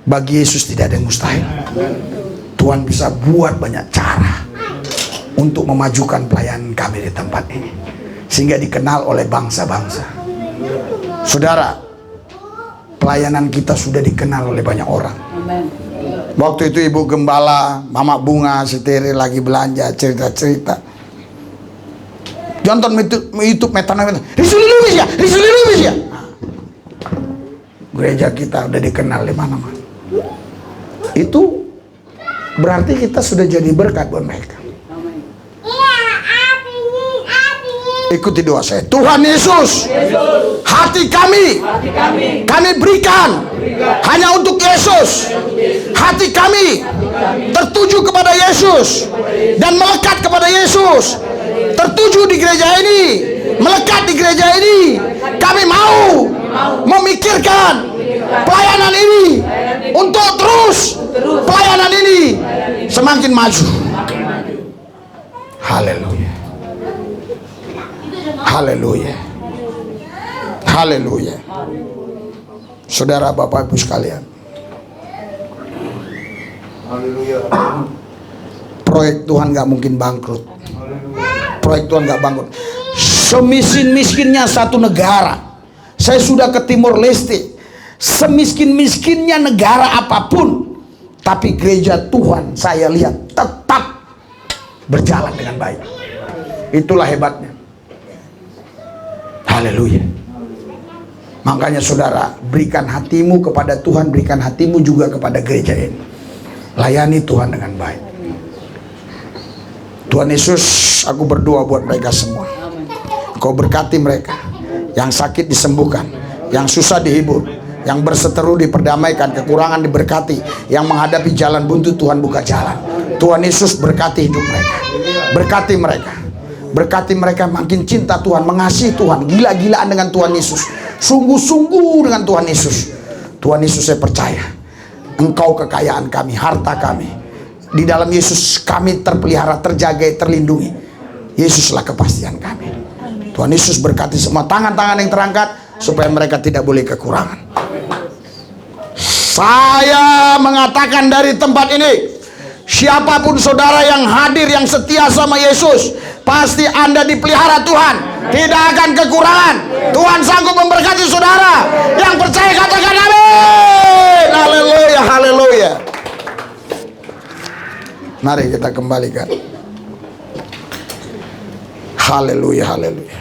bagi Yesus tidak ada yang mustahil. Tuhan bisa buat banyak cara untuk memajukan pelayanan kami di tempat ini, sehingga dikenal oleh bangsa-bangsa. Saudara, pelayanan kita sudah dikenal oleh banyak orang. Waktu itu Ibu Gembala, Mama Bunga, Sitiri lagi belanja, cerita-cerita. Jonton YouTube metanam, Risuli Lubis ya. Gereja kita udah dikenal di mana-mana. Itu berarti kita sudah jadi berkat buat mereka. Ikuti doa saya. Tuhan Yesus, hati kami berikan hanya untuk Yesus. Hati kami tertuju kepada Yesus dan melekat kepada Yesus. Tertuju di gereja ini, melekat di gereja ini. Kami mau memikirkan pelayanan ini untuk terus pelayanan ini semakin maju. Haleluya. Haleluya. Haleluya. Saudara, Bapak Ibu sekalian, proyek Tuhan gak mungkin bangkrut. Proyek Tuhan gak bangkrut. Semiskin-miskinnya satu negara, saya sudah ke Timor Leste, semiskin-miskinnya negara apapun, tapi gereja Tuhan saya lihat tetap berjalan dengan baik. Itulah hebatnya. Haleluya. Makanya saudara, berikan hatimu kepada Tuhan, berikan hatimu juga kepada gereja ini. Layani Tuhan dengan baik. Tuhan Yesus, aku berdoa buat mereka semua. Kau berkati mereka. Yang sakit disembuhkan, yang susah dihibur, yang berseteru diperdamaikan, kekurangan diberkati, yang menghadapi jalan buntu Tuhan buka jalan. Tuhan Yesus berkati hidup mereka. Berkati mereka. Berkati mereka makin cinta Tuhan, mengasihi Tuhan, gila-gilaan dengan Tuhan Yesus, sungguh-sungguh dengan Tuhan Yesus. Tuhan Yesus, saya percaya Engkau kekayaan kami, harta kami. Di dalam Yesus kami terpelihara, terjaga, terlindungi. Yesuslah kepastian kami. Tuhan Yesus berkati semua tangan-tangan yang terangkat, supaya mereka tidak boleh kekurangan. Saya mengatakan dari tempat ini, siapapun saudara yang hadir, yang setia sama Yesus, pasti Anda dipelihara Tuhan, tidak akan kekurangan. Tuhan sanggup memberkati saudara. Yang percaya katakan amin. Haleluya, haleluya. Mari kita kembalikan. Haleluya, haleluya.